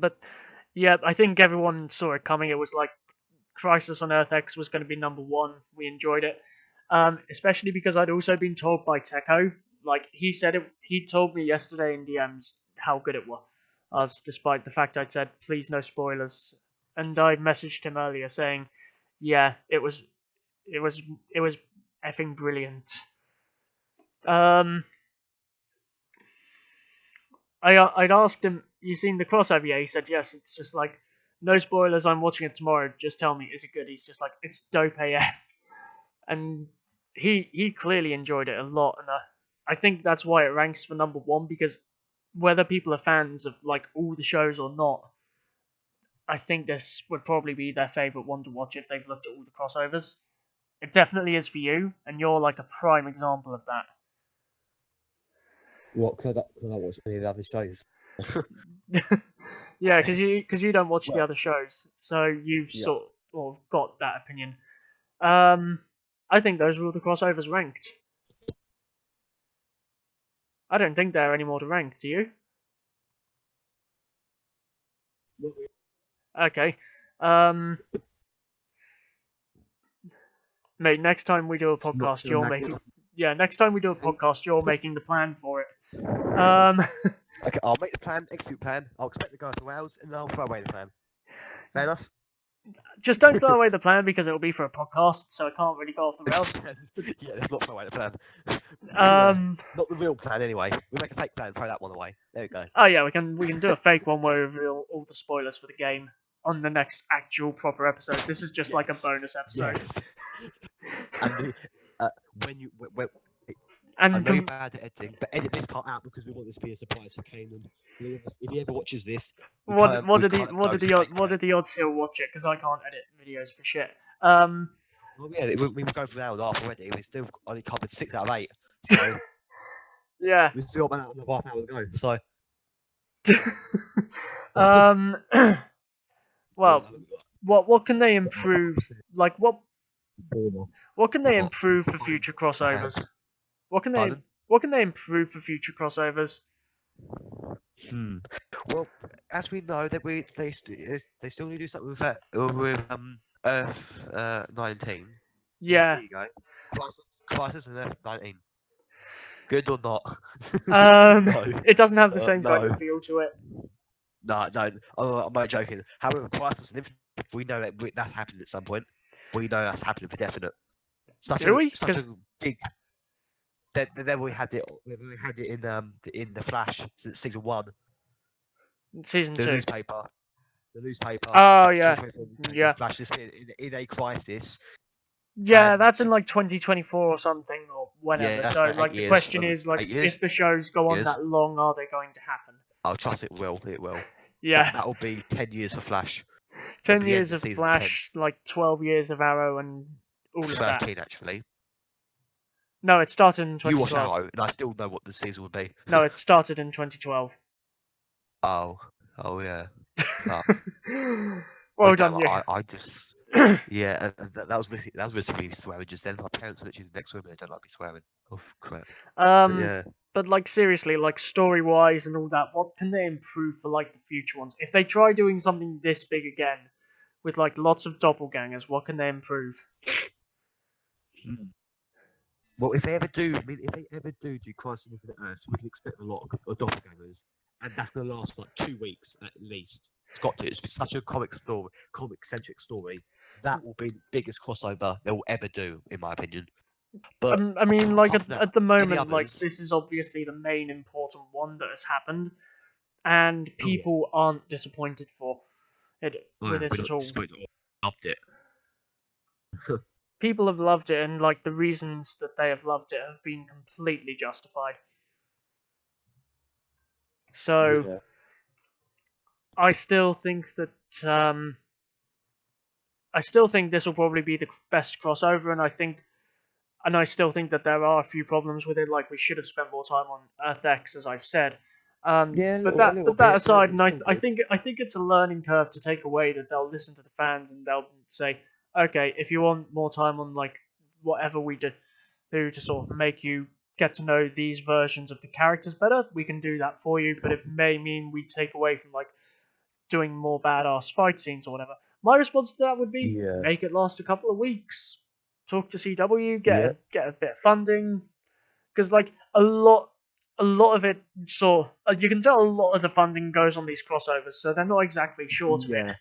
But yeah, I think everyone saw it coming. It was like Crisis on Earth X was going to be number 1. We enjoyed it, especially because I'd also been told by Techo. Like he said it. He told me yesterday in DMs how good it was, despite the fact I'd said please no spoilers. And I messaged him earlier saying, yeah, it was effing brilliant. I'd asked him, you seen the crossover? Yeah, he said yes. It's just like, no spoilers. I'm watching it tomorrow. Just tell me, is it good? He's just like, it's dope AF, and he clearly enjoyed it a lot, and I think that's why it ranks for number 1 because whether people are fans of like all the shows or not, I think this would probably be their favorite one to watch if they've looked at all the crossovers. It definitely is for you, and you're like a prime example of that. What? Because I don't watch any of the other shows. Yeah, because you don't watch the Well, other shows, so you've yeah. sort of got that opinion. I think those were all the crossovers ranked. I don't think there are any more to rank. Do you? Okay. Mate, next time we do a podcast, you're making. Yeah, next time we do a podcast, you're making the plan for it. Okay, I'll make the plan, execute plan. I'll expect to go off the rails, and then I'll throw away the plan. Fair enough. Just don't throw away the plan because it'll be for a podcast, so I can't really go off the rails. Yeah, let's not throw away the plan. Not the real plan, anyway. We make a fake plan, throw that one away. There we go. Oh yeah, we can do a fake one where we reveal all the spoilers for the game on the next actual proper episode. This is just like a bonus episode. Yes. And when And I know you're bad at editing, but edit this part out because we want this to be a surprise for Kanan. If he ever watches this, what are the odds he'll watch it? Because I can't edit videos for shit. Well, yeah, we've gone for an hour and a half already. We still only covered 6 out of 8. So yeah. we've still got about half an hour to go. So well, what can they improve? Like what can they improve for future crossovers? What can they improve for future crossovers? Well, as we know, that they still need to do something with that with Earth 19. Yeah. There you go. Crisis and Earth 19. Good or not? No. It doesn't have the same kind No. of feel to it. No, no. I'm not joking. However, Crisis and Infinite, we know that that's happened at some point. We know that's happening for definite. Do we? Such a big. Then we had it. We had it in the Flash since season 1. Season The 2. newspaper. The newspaper. Oh yeah, yeah, Flash is in a crisis, yeah. and That's in like 2024 or something or yeah, whenever. that's So like like the question is like, 8 years. if the shows go on Years. that long, are they going to happen? I'll trust it will. It will. Yeah. That'll be 10 years for Flash. 10 the end years of of season Flash, like 12 years of Arrow, and all of that. 13 actually. No, it started in You watch 2012. Arrow, and I still know what the season would be. No, it started in 2012. Oh yeah. Fuck. Well done, you. I just yeah, that was risky me swearing just then. My parents are literally the next women. They don't like me swearing. Oh crap. But yeah. But like seriously, like story wise and all that, what can they improve for like the future ones? If they try doing something this big again, with like lots of doppelgangers, what can they improve? Well, if they ever do, do Crisis on Infinite Earths, we can expect a lot of doppelgangers, and that's gonna last for like 2 weeks at least. It's got to. It's such a comic centric story. That will be the biggest crossover they will ever do, in my opinion. But I mean, like apart from that, at the any moment, like others? this is obviously the main important one that has happened, and Oh yeah, people aren't disappointed for it with it we're at not all. disappointed. Loved it. People have loved it, and like the reasons that they have loved it have been completely justified. So Yeah. I still think that I still think this will probably be the best crossover, and I still think that there are a few problems with it. Like we should have spent more time on Earth X, as I've said. Yeah, But a little that bit, but aside, and it's still good. I think it's a learning curve to take away, that they'll listen to the fans and they'll say, okay, if you want more time on like whatever we do to sort of make you get to know these versions of the characters better, we can do that for you. But it may mean we take away from like doing more badass fight scenes or whatever. My response to that would be, Yeah. make it last a couple of weeks. Talk to CW, Yeah. get a bit of funding, because like a lot of it, so you can tell a lot of the funding goes on these crossovers, so they're not exactly short of it. Yeah.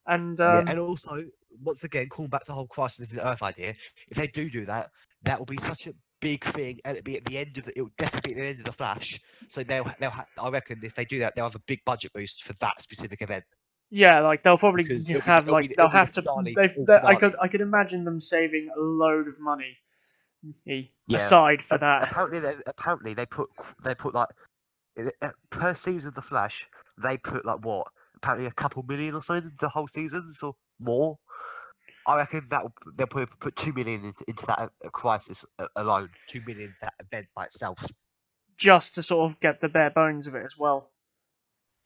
And Yeah, and also, once again, calling back to the whole Crisis of the Earth idea, if they do that, that will be such a big thing, and it'll be at the end of it will definitely be at the end of the Flash. So I reckon if they do that, they'll have a big budget boost for that specific event. yeah, like they'll probably Because have like they'll have to. I could imagine them saving a load of money. Aside for that, apparently they put like per season of the Flash, they put like what? Apparently a couple million or so into the whole seasons or more. I reckon they'll probably put 2 million into that crisis alone. 2 million into that event by itself. Just to sort of get the bare bones of it as well.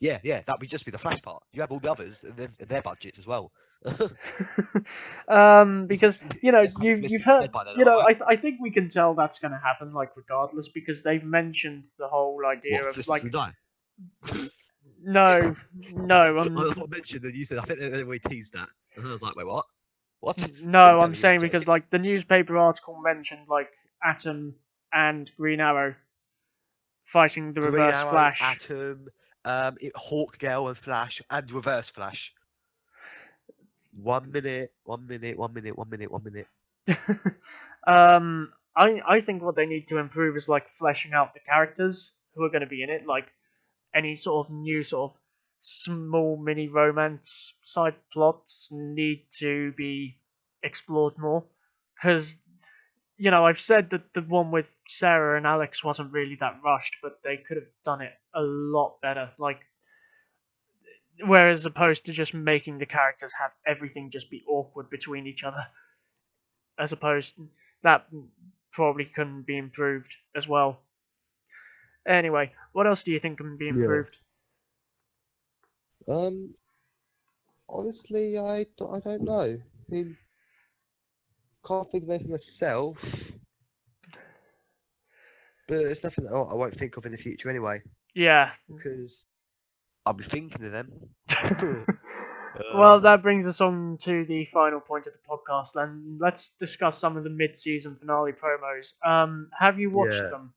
Yeah, that would just be the Flash part. You have all the others and their budgets as well. Because you've heard, I think we can tell that's going to happen, like regardless, because they've mentioned the whole idea of like die. no, that's what I mentioned, and you said I think they teased that, and I was like, wait, what? What? No, I'm saying because like the newspaper article mentioned like Atom and Green Arrow fighting the Reverse Flash. Atom, Hawk Girl and Flash and Reverse Flash. 1 minute. I think what they need to improve is like fleshing out the characters who are going to be in it, like any sort of new sort of small mini romance side plots need to be explored more, because I've said that the one with Sarah and Alex wasn't really that rushed, but they could have done it a lot better, like whereas opposed to just making the characters have everything just be awkward between each other, as opposed that probably couldn't be improved as well. Anyway, what else do you think can be improved? Honestly, I don't know. I mean, can't think of anything myself, but it's nothing that I won't think of in the future anyway. Yeah, because I'll be thinking of them. Well, that brings us on to the final point of the podcast. Then let's discuss some of the mid-season finale promos. Have you watched Yeah. them?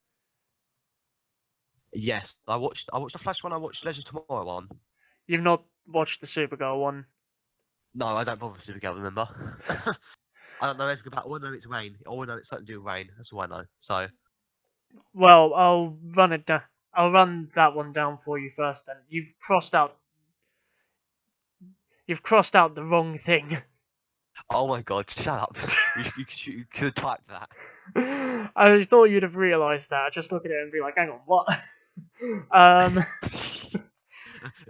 Yes, I watched the Flash one. I watched Legend of Tomorrow one. You've not watched the Supergirl one. No, I don't bother with Supergirl. Remember, I don't know anything about. All I know it's rain. All I know it's something to do with rain. That's all I know. So Well, I'll run it down. I'll run that one down for you first. Then you've crossed out the wrong thing. oh my god, shut up! you could have typed that. I thought you'd have realised that. Just look at it and be like, "Hang on, what?"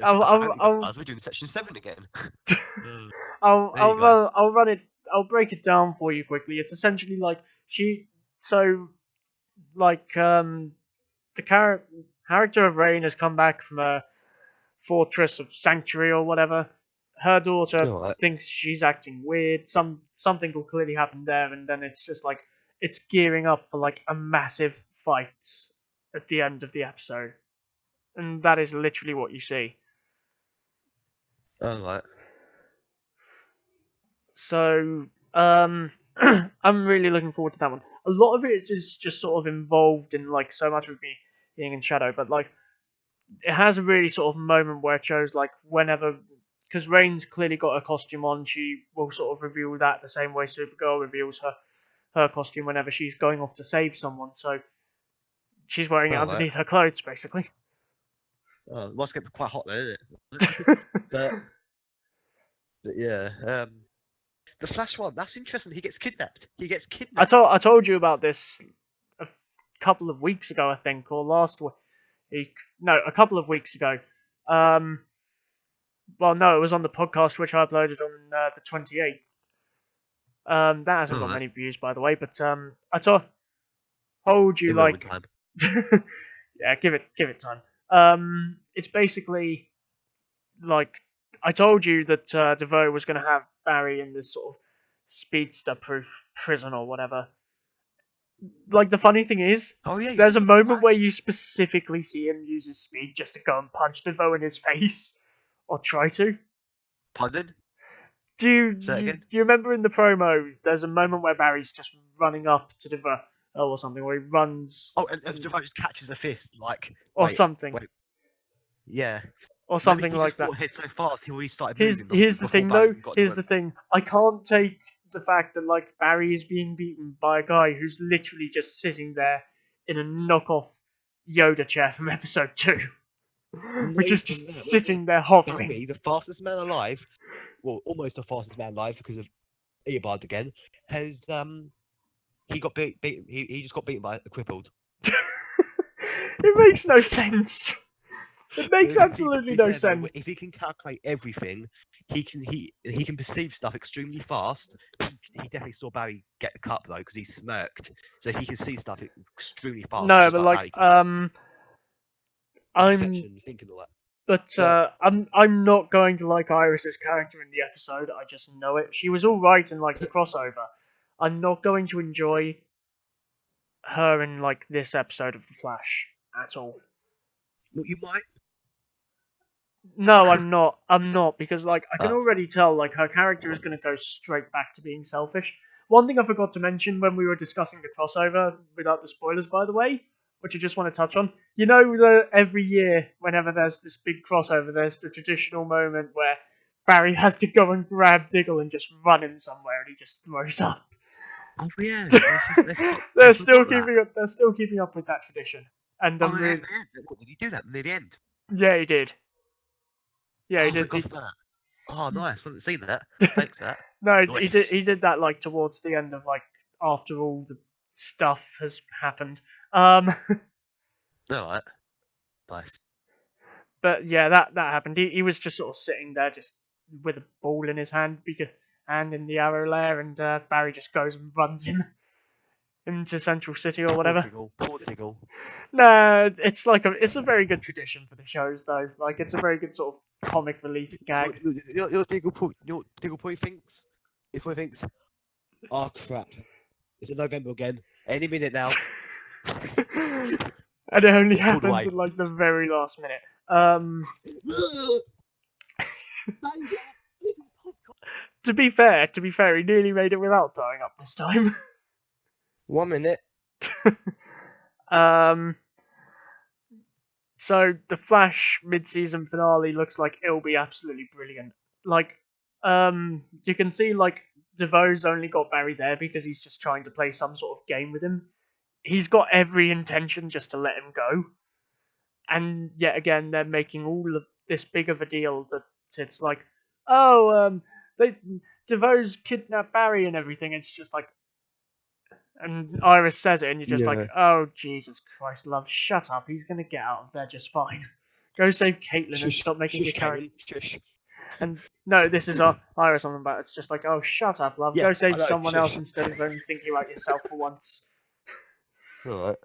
We're doing section 7 again. I'll run it. I'll break it down for you quickly. It's essentially like the character of Rain has come back from a fortress of sanctuary or whatever. Her daughter Alright. thinks she's acting weird. Something will clearly happen there, and then it's just like it's gearing up for like a massive fight at the end of the episode, and that is literally what you see. Alright. So, I'm really looking forward to that one. A lot of it is just sort of involved in like so much of me being in shadow, but like it has a really sort of moment where it shows like whenever, because Rain's clearly got a costume on, she will sort of reveal that the same way Supergirl reveals her costume whenever she's going off to save someone. So she's wearing it underneath her clothes, basically. Oh, it must get quite hot there, isn't it? but yeah, the Flash one, that's interesting. He gets kidnapped. I told you about this a couple of weeks ago, I think, or last week. No, a couple of weeks ago. Well, no, it was on the podcast which I uploaded on the 28th. That hasn't got many views, by the way, but I told you like, time. yeah, give it time. It's basically like I told you that DeVoe was going to have Barry in this sort of speedster-proof prison or whatever. Like the funny thing is, there's a moment where you specifically see him use his speed just to go and punch DeVoe in his face, or try to. Pardon? Do you remember in the promo? There's a moment where Barry's just running up to DeVoe or something, where he runs. Oh, and DeVoe just catches the fist, like something. Yeah. Or something he like just that. Head so fast, he already started moving. Here's the thing, though. Here's the thing. I can't take the fact that like Barry is being beaten by a guy who's literally just sitting there in a knockoff Yoda chair from episode 2, which is just sitting there hovering. Barry, the fastest man alive, well, almost the fastest man alive because of Eobard again, has he got beat. He just got beaten by a crippled. It makes no sense. It makes absolutely no sense. If he can calculate everything, he can perceive stuff extremely fast. He definitely saw Barry get the cup though, because he smirked, so he can see stuff extremely fast. No, but like perception, thinking all that. But I'm not going to like Iris's character in the episode. I just know it. She was all right in like the crossover. I'm not going to enjoy her in like this episode of The Flash at all. Well, you might. No, I'm not. I'm not, because like I can already tell like her character is going to go straight back to being selfish. One thing I forgot to mention when we were discussing the crossover, without the spoilers by the way, which I just want to touch on. You know, every year whenever there's this big crossover, there's the traditional moment where Barry has to go and grab Diggle and just run him somewhere, and he just throws up. Oh yeah, they're still keeping up. They're still keeping up with that tradition. And did he do that near the end? Yeah, he did. Yeah, he did. Oh, nice! I haven't seen that. Thanks for that. No, nice. He did that like towards the end of like after all the stuff has happened. All right. Nice. But yeah, that happened. He was just sort of sitting there, just with a ball in his hand, and in the arrow lair, and Barry just goes and runs him into Central City or whatever. Poor Diggle. No, it's a very good tradition for the shows though. Like it's a very good sort of comic relief gag. Your Diggle point thinks. If he thinks, oh crap, it's in November again. Any minute now. And it only Gets pulled happens away. at like the very last minute. To be fair, he nearly made it without throwing up this time. 1 minute. So the Flash mid-season finale looks like it'll be absolutely brilliant. Like, you can see like DeVoe's only got Barry there because he's just trying to play some sort of game with him. He's got every intention just to let him go. And yet again, they're making all of this big of a deal that it's like, oh, DeVoe's kidnapped Barry and everything. It's just like, and Iris says it, and you're just like, oh, Jesus Christ, love, shut up. He's going to get out of there just fine. Go save Caitlin and stop making your character. And no, this is Iris on about. It's just like, oh, shut up, love. Go save someone else instead of only thinking about yourself for once. Alright.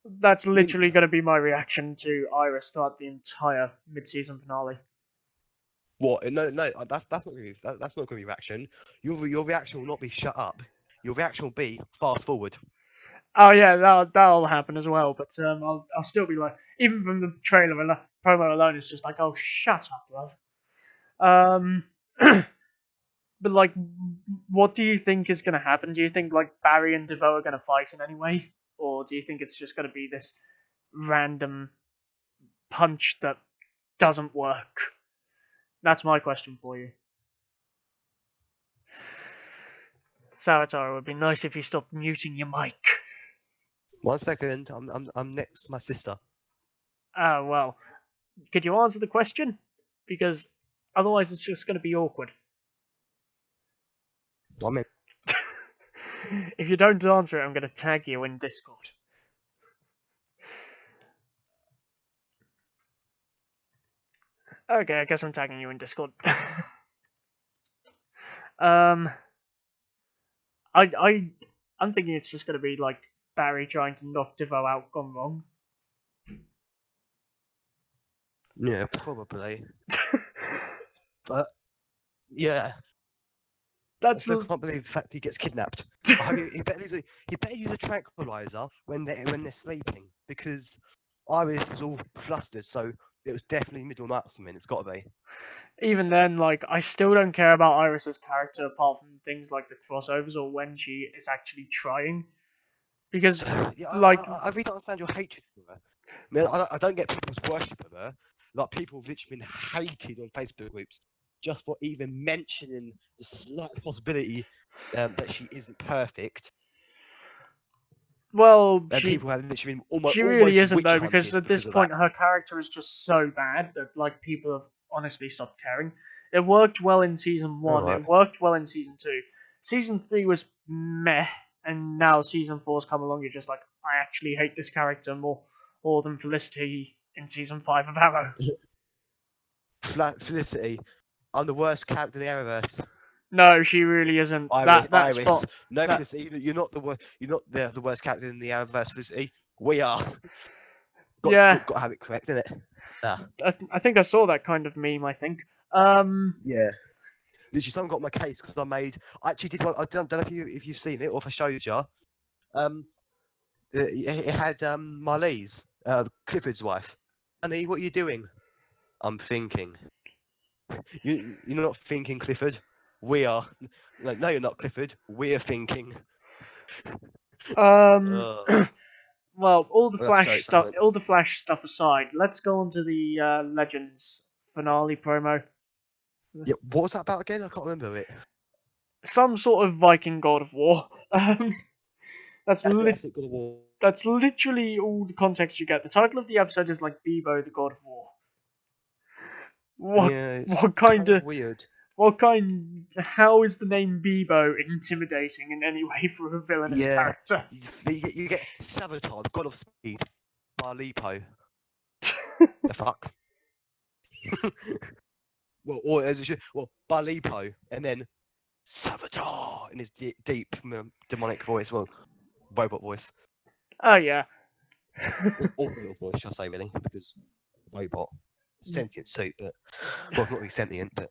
That's literally going to be my reaction to Iris throughout the entire mid-season finale. What? No, that's not going to be that's not going to be reaction. Your reaction will not be shut up. Your reaction will be fast forward. Oh yeah, that'll happen as well. But I'll still be like, even from the trailer and the promo alone, it's just like, oh, shut up, love. But like, what do you think is going to happen? Do you think like Barry and DeVoe are going to fight in any way, or do you think it's just going to be this random punch that doesn't work? That's my question for you. Savitar, it would be nice if you stopped muting your mic. 1 second, I'm next to my sister. Oh, well. Could you answer the question? Because otherwise it's just going to be awkward. I'm in. If you don't answer it, I'm going to tag you in Discord. Okay, I guess I'm tagging you in Discord. I'm thinking it's just going to be like Barry trying to knock DeVoe out gone wrong. Yeah, probably. But yeah, I still can't believe the fact he gets kidnapped. he better use a tranquilizer when they're sleeping, because Iris is all flustered. So it was definitely middle night or something. It's got to be. Even then, like, I still don't care about Iris's character apart from things like the crossovers or when she is actually trying. Because, yeah, like, I really don't understand your hatred for her. I mean, I don't get people's worship of her. Like, people have literally been hated on Facebook groups just for even mentioning the slightest possibility that she isn't perfect. Well, and people have literally been almost she really isn't though, because at this point her character is just so bad that like people have honestly stopped caring. It worked well in season 1, it worked well in season 2. Season 3 was meh, and now season 4's come along, you're just like, I actually hate this character more than Felicity in season 5 of Arrow. Felicity, I'm the worst character in the Arrowverse. No, she really isn't. Iris. No, Felicity, you're not the worst character in the Arrowverse, Felicity. We are. Got to have it correct, innit? Yeah. I think I saw that kind of meme. I think. Yeah. Literally, someone got my case because I actually did one. I don't know if you've seen it or if I showed you. It had Marlize, Clifford's wife. Honey, what are you doing? I'm thinking. You're not thinking, Clifford. We are. No, you're not, Clifford. We're thinking. Well, all the Flash stuff aside, let's go on to the Legends finale promo. Yeah, what was that about again? I can't remember it. Some sort of Viking god of war. That's literally all the context you get. The title of the episode is like Bebo, the god of war. What kind of weird? How is the name Bebo intimidating in any way for a villainous character? You get Savitar, the god of speed, Barlipo. The fuck? Barlipo, and then Savitar in his deep demonic voice, robot voice. Oh yeah. or voice, shall I say, really, because robot. sentient suit, but well, not really sentient, but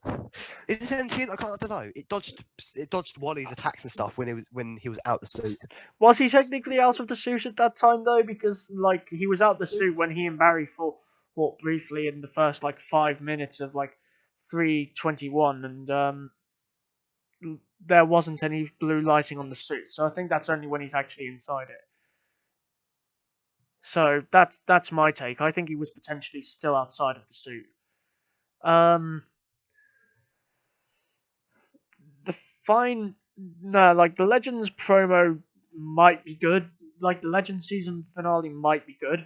is it sentient? I don't know. It dodged Wally's attacks and stuff when he was out the suit. Was he technically out of the suit at that time though? Because like he was out the suit when he and Barry fought briefly in the first like 5 minutes of like 321, and there wasn't any blue lighting on the suit, so I think that's only when he's actually inside it. So that's my take. I think he was potentially still outside of the suit. Like the Legends promo might be good. Like the Legends season finale might be good,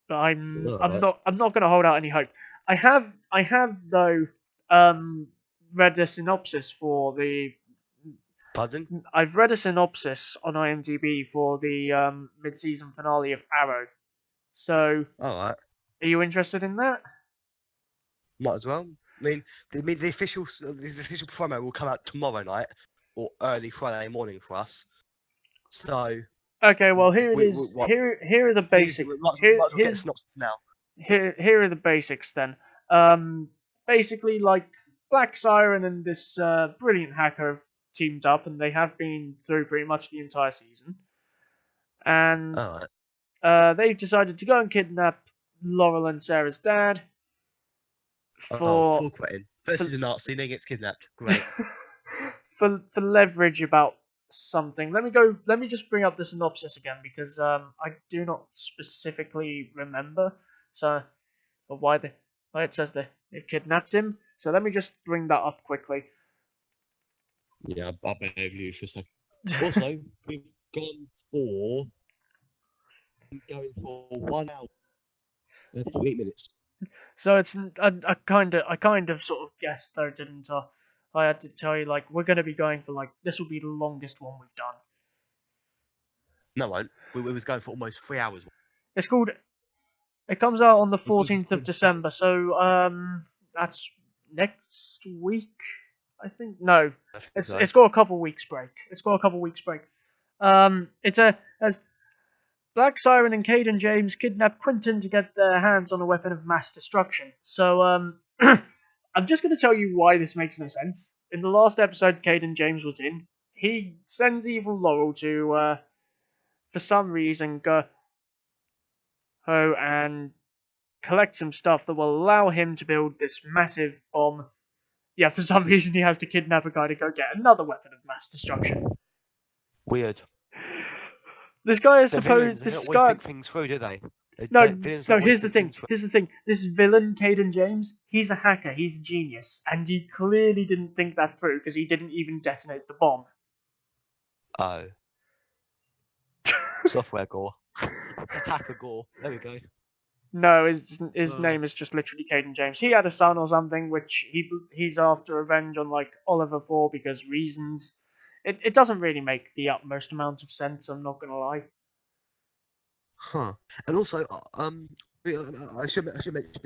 but I'm not gonna hold out any hope. I have though read a synopsis for the. Pardon? I've read a synopsis on IMDb for the mid-season finale of Arrow. So, Alright. Are you interested in that? Might as well. I mean, the official promo will come out tomorrow night or early Friday morning for us. So. Okay, well here it is. Here are the basics. Get a synopsis now. Here are the basics then. Basically, like Black Siren and this brilliant hacker have teamed up, and they have been through pretty much the entire season. And they've decided to go and kidnap Laurel and Sarah's dad. Full quitting. First he's a Nazi, then he gets kidnapped. Great. for leverage about something. Let me just bring up the synopsis again because I do not specifically remember. So, or why it says they kidnapped him. So let me just bring that up quickly. Yeah, I'll bear with you for a second. Also, we've gone for 1 hour and 48 minutes. So it's I kind of sort of guessed though, didn't I? I had to tell you like we're going to be going for like this will be the longest one we've done. No, it won't. We was going for almost 3 hours. It's called. It comes out on the 14th of December, so that's next week, I think. No, it's got a couple weeks break. It's as Black Siren and Caden James kidnap Quentin to get their hands on a weapon of mass destruction. So I'm just going to tell you why this makes no sense. In the last episode Caden James was in, he sends evil Laurel to for some reason go and collect some stuff that will allow him to build this massive bomb. Yeah, for some reason he has to kidnap a guy to go get another weapon of mass destruction. Weird. This guy is supposed. This guy think things through, do they? No. Here's the thing. This villain, Caden James, he's a hacker. He's a genius, and he clearly didn't think that through because he didn't even detonate the bomb. Oh. Software gore. Hacker gore. There we go. No, his name is just literally Caden James. He had a son or something, which he's after revenge on like Oliver for because reasons. It doesn't really make the utmost amount of sense. I'm not gonna lie. Huh. And also, I should mention it.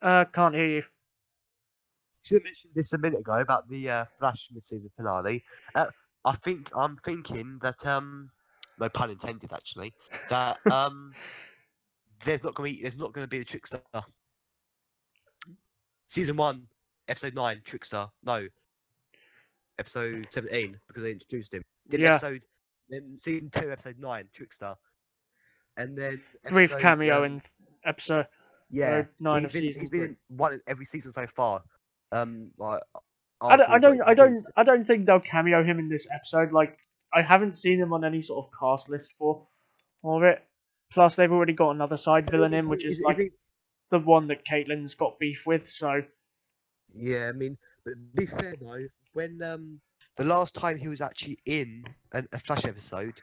Can't hear you. Should have mentioned this a minute ago about the Flash mid-season finale. I'm thinking that no pun intended actually, that there's not going to be the Trickster. Season 1, episode 9, Trickster. No, episode 17 because they introduced him. Then season 2, episode 9, Trickster, and then brief cameo in episode 9 of season 3. He's been in one in every season so far. Like I don't think they'll cameo him in this episode. Like I haven't seen him on any sort of cast list for it. Plus, they've already got another side villain in, which is the one that Caitlyn's got beef with. So yeah, I mean, but be fair though, when the last time he was actually in a Flash episode,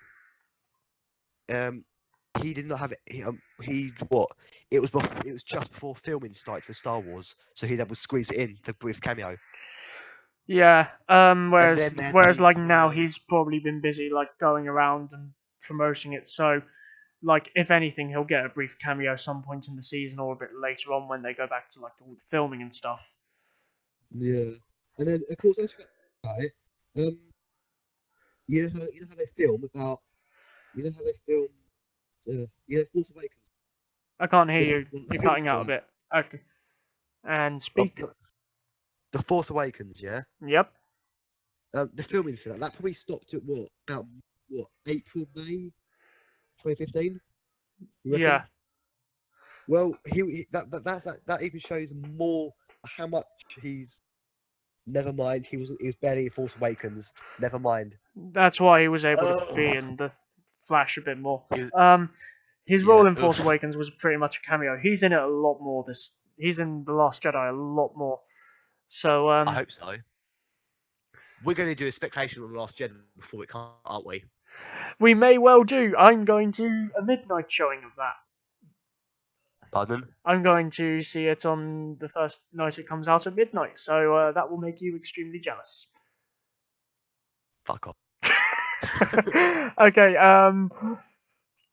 he did not have it. It was just before filming started for Star Wars, so he'd able to squeeze it in the brief cameo. Yeah. Whereas like now he's probably been busy like going around and promoting it. So like if anything, he'll get a brief cameo some point in the season or a bit later on when they go back to like all the filming and stuff. Yeah, and then of course I forgot about it. You know how they film Force Awakens. I can't hear This you. You're cutting out a bit. Okay. And speak. The Force Awakens, yeah. Yep. The filming for that probably stopped at April, May, 2015. You reckon? Yeah. Well, that even shows more how much he's. Never mind, he was barely in Force Awakens. Never mind. That's why he was able to be in the Flash a bit more. Was, His role in Force Awakens was pretty much a cameo. He's in it a lot more. He's in The Last Jedi a lot more. So I hope so. We're going to do a speculation on The Last Jedi before it comes, aren't we? We may well do. I'm going to a midnight showing of that. Pardon? I'm going to see it on the first night it comes out at midnight, so that will make you extremely jealous. Fuck off. Okay,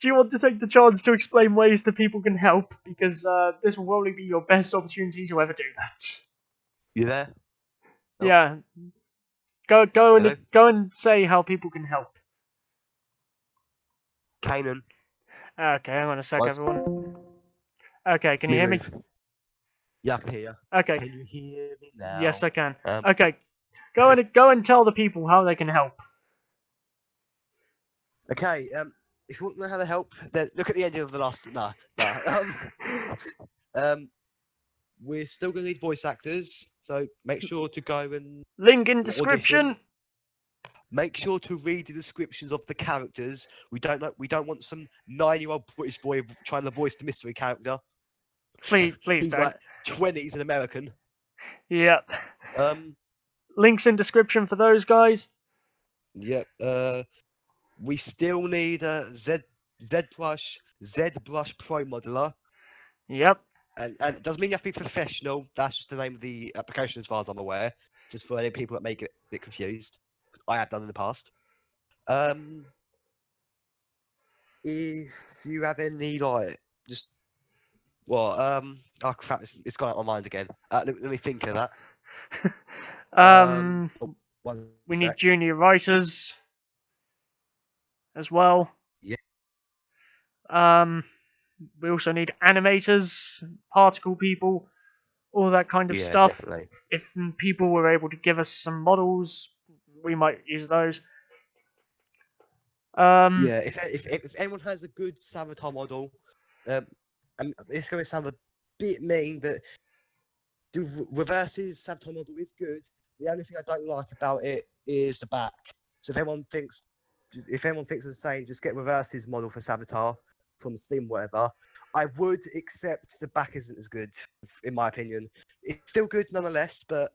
do you want to take the chance to explain ways that people can help? Because this will probably be your best opportunity to ever do that. You there? Oh. Yeah. Go and say how people can help. Kanan. Okay, hang on a sec, everyone. Okay, can you hear me? Yeah, I can hear you. Okay. Can you hear me now? Yes, I can. Okay, go and tell the people how they can help. Okay, if you want to know how to help, then look at the ending of the last. We're still going to need voice actors, so make sure to go and link in description. Audition. Make sure to read the descriptions of the characters. We don't want some 9-year-old British boy trying to voice the mystery character. Please He's don't. like 20, he's an American. Yep. Links in description for those guys. Yep. We still need a ZBrush Pro modeler. Yep. And it doesn't mean you have to be professional. That's just the name of the application as far as I'm aware. Just for any people that may get a bit confused. I have done in the past. If you have any oh crap, it's gone out of my mind again. Let me think of that. We need junior writers as well. Yeah. We also need animators, particle people, all that kind of stuff. Definitely. If people were able to give us some models, we might use those. If anyone has a good Savitar model, and it's going to sound a bit mean, but the Reverse's Savitar model is good. The only thing I don't like about it is the back. So if anyone thinks the same, just get Reverse's model for Savitar from Steam, whatever. I would accept the back isn't as good, in my opinion. It's still good nonetheless, but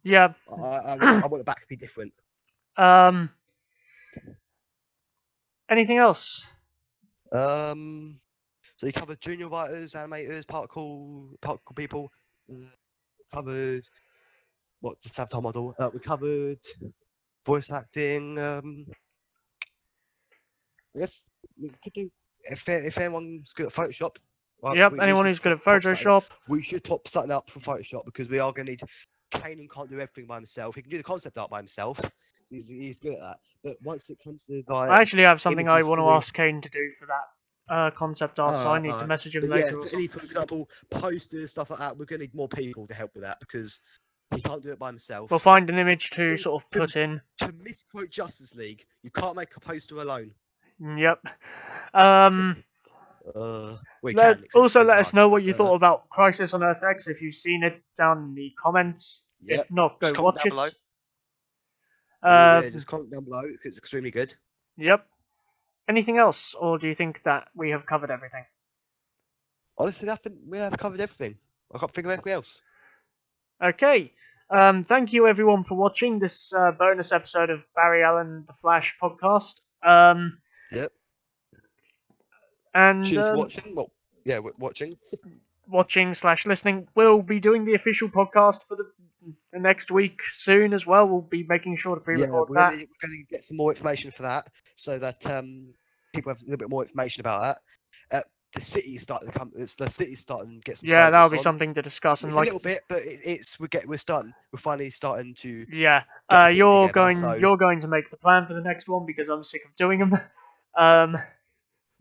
yeah, I want the back to be different. Anything else? So you covered junior writers, animators, particle people. Covered the Savitar model. We covered voice acting. I guess we could do if anyone's good at Photoshop. Yep, anyone who's good at Photoshop. We should pop something up for Photoshop because we are going to need. Kanan can't do everything by himself. He can do the concept art by himself. He's good at that. But once it comes to I actually have something I want to ask Kane to do for that concept art, so I need to message him later. Yeah, for example, posters, stuff like that, we're going to need more people to help with that because he can't do it by himself. We'll find an image to sort of put in. To misquote Justice League, you can't make a poster alone. Yep. Also, let us know what you thought about Crisis on Earth X if you've seen it down in the comments. Yep. If not, go watch it. Below. Just comment down below because it's extremely good. Yep. Anything else, or do you think that we have covered everything? Honestly, we have covered everything. I can't think of anything else. Okay. Thank you everyone for watching this bonus episode of Barry Allen the Flash podcast. Yep. And she's watching. Well, yeah, we're watching. Watching/listening. We'll be doing the official podcast for the next week soon as well. We'll be making sure to pre-record that. We're going to get some more information for that, so that people have a little bit more information about that. The city's starting to come. The city's starting to get some. Yeah, that'll be something to discuss. It's and a little bit, but we're finally starting to. Yeah, you're going to make the plan for the next one because I'm sick of doing them.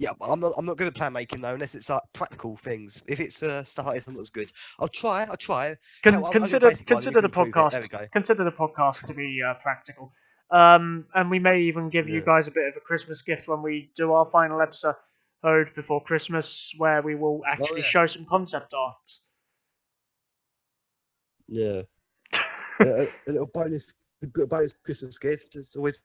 Yeah, I'm not good at plan making though, unless it's like practical things. If it's stuff like this, I'm not as good. I'll try. Hell, I'll do the Consider basic one, and we can improve it. There we go. consider the podcast to be practical. And we may even give you Yeah. guys a bit of a Christmas gift when we do our final episode before Christmas, where we will Oh actually yeah. show some concept art. Yeah. A little bonus Christmas gift. It's always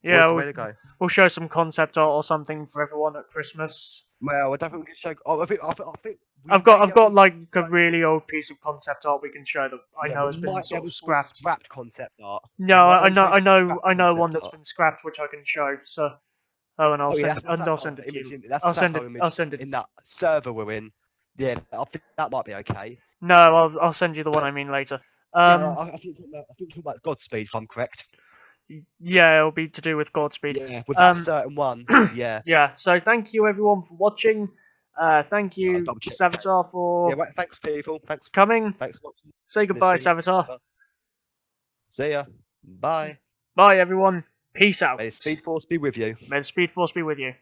Yeah, the way to go. we'll show some concept art or something for everyone at Christmas. Well, I don't think we can show. Oh, I think we I've may be got able like a to. really old piece of concept art we can show that I Yeah, know we has been might be sort able of to show scrapped. scrapped concept art. We No, might be able to show scrapped I know one concept that's art. been scrapped which I can show. So, oh, and Oh yeah, that's I'll satire send it to image. you. That's a satire I'll image send it. in that server we're in. Yeah, I think that might be okay. No, I'll send you the one I mean later. Yeah, I think we're talking about Godspeed, if I'm correct. Yeah, it'll be to do with Godspeed. Yeah, with that certain one. Yeah. Yeah. So thank you everyone for watching. Thank I'll you double check. Savitar Yeah, for right, thanks people. coming. Thanks for watching. Say goodbye, Listening. Savitar. See ya. Bye. Bye everyone. Peace out. May the Speed Force be with you. May the Speed Force be with you.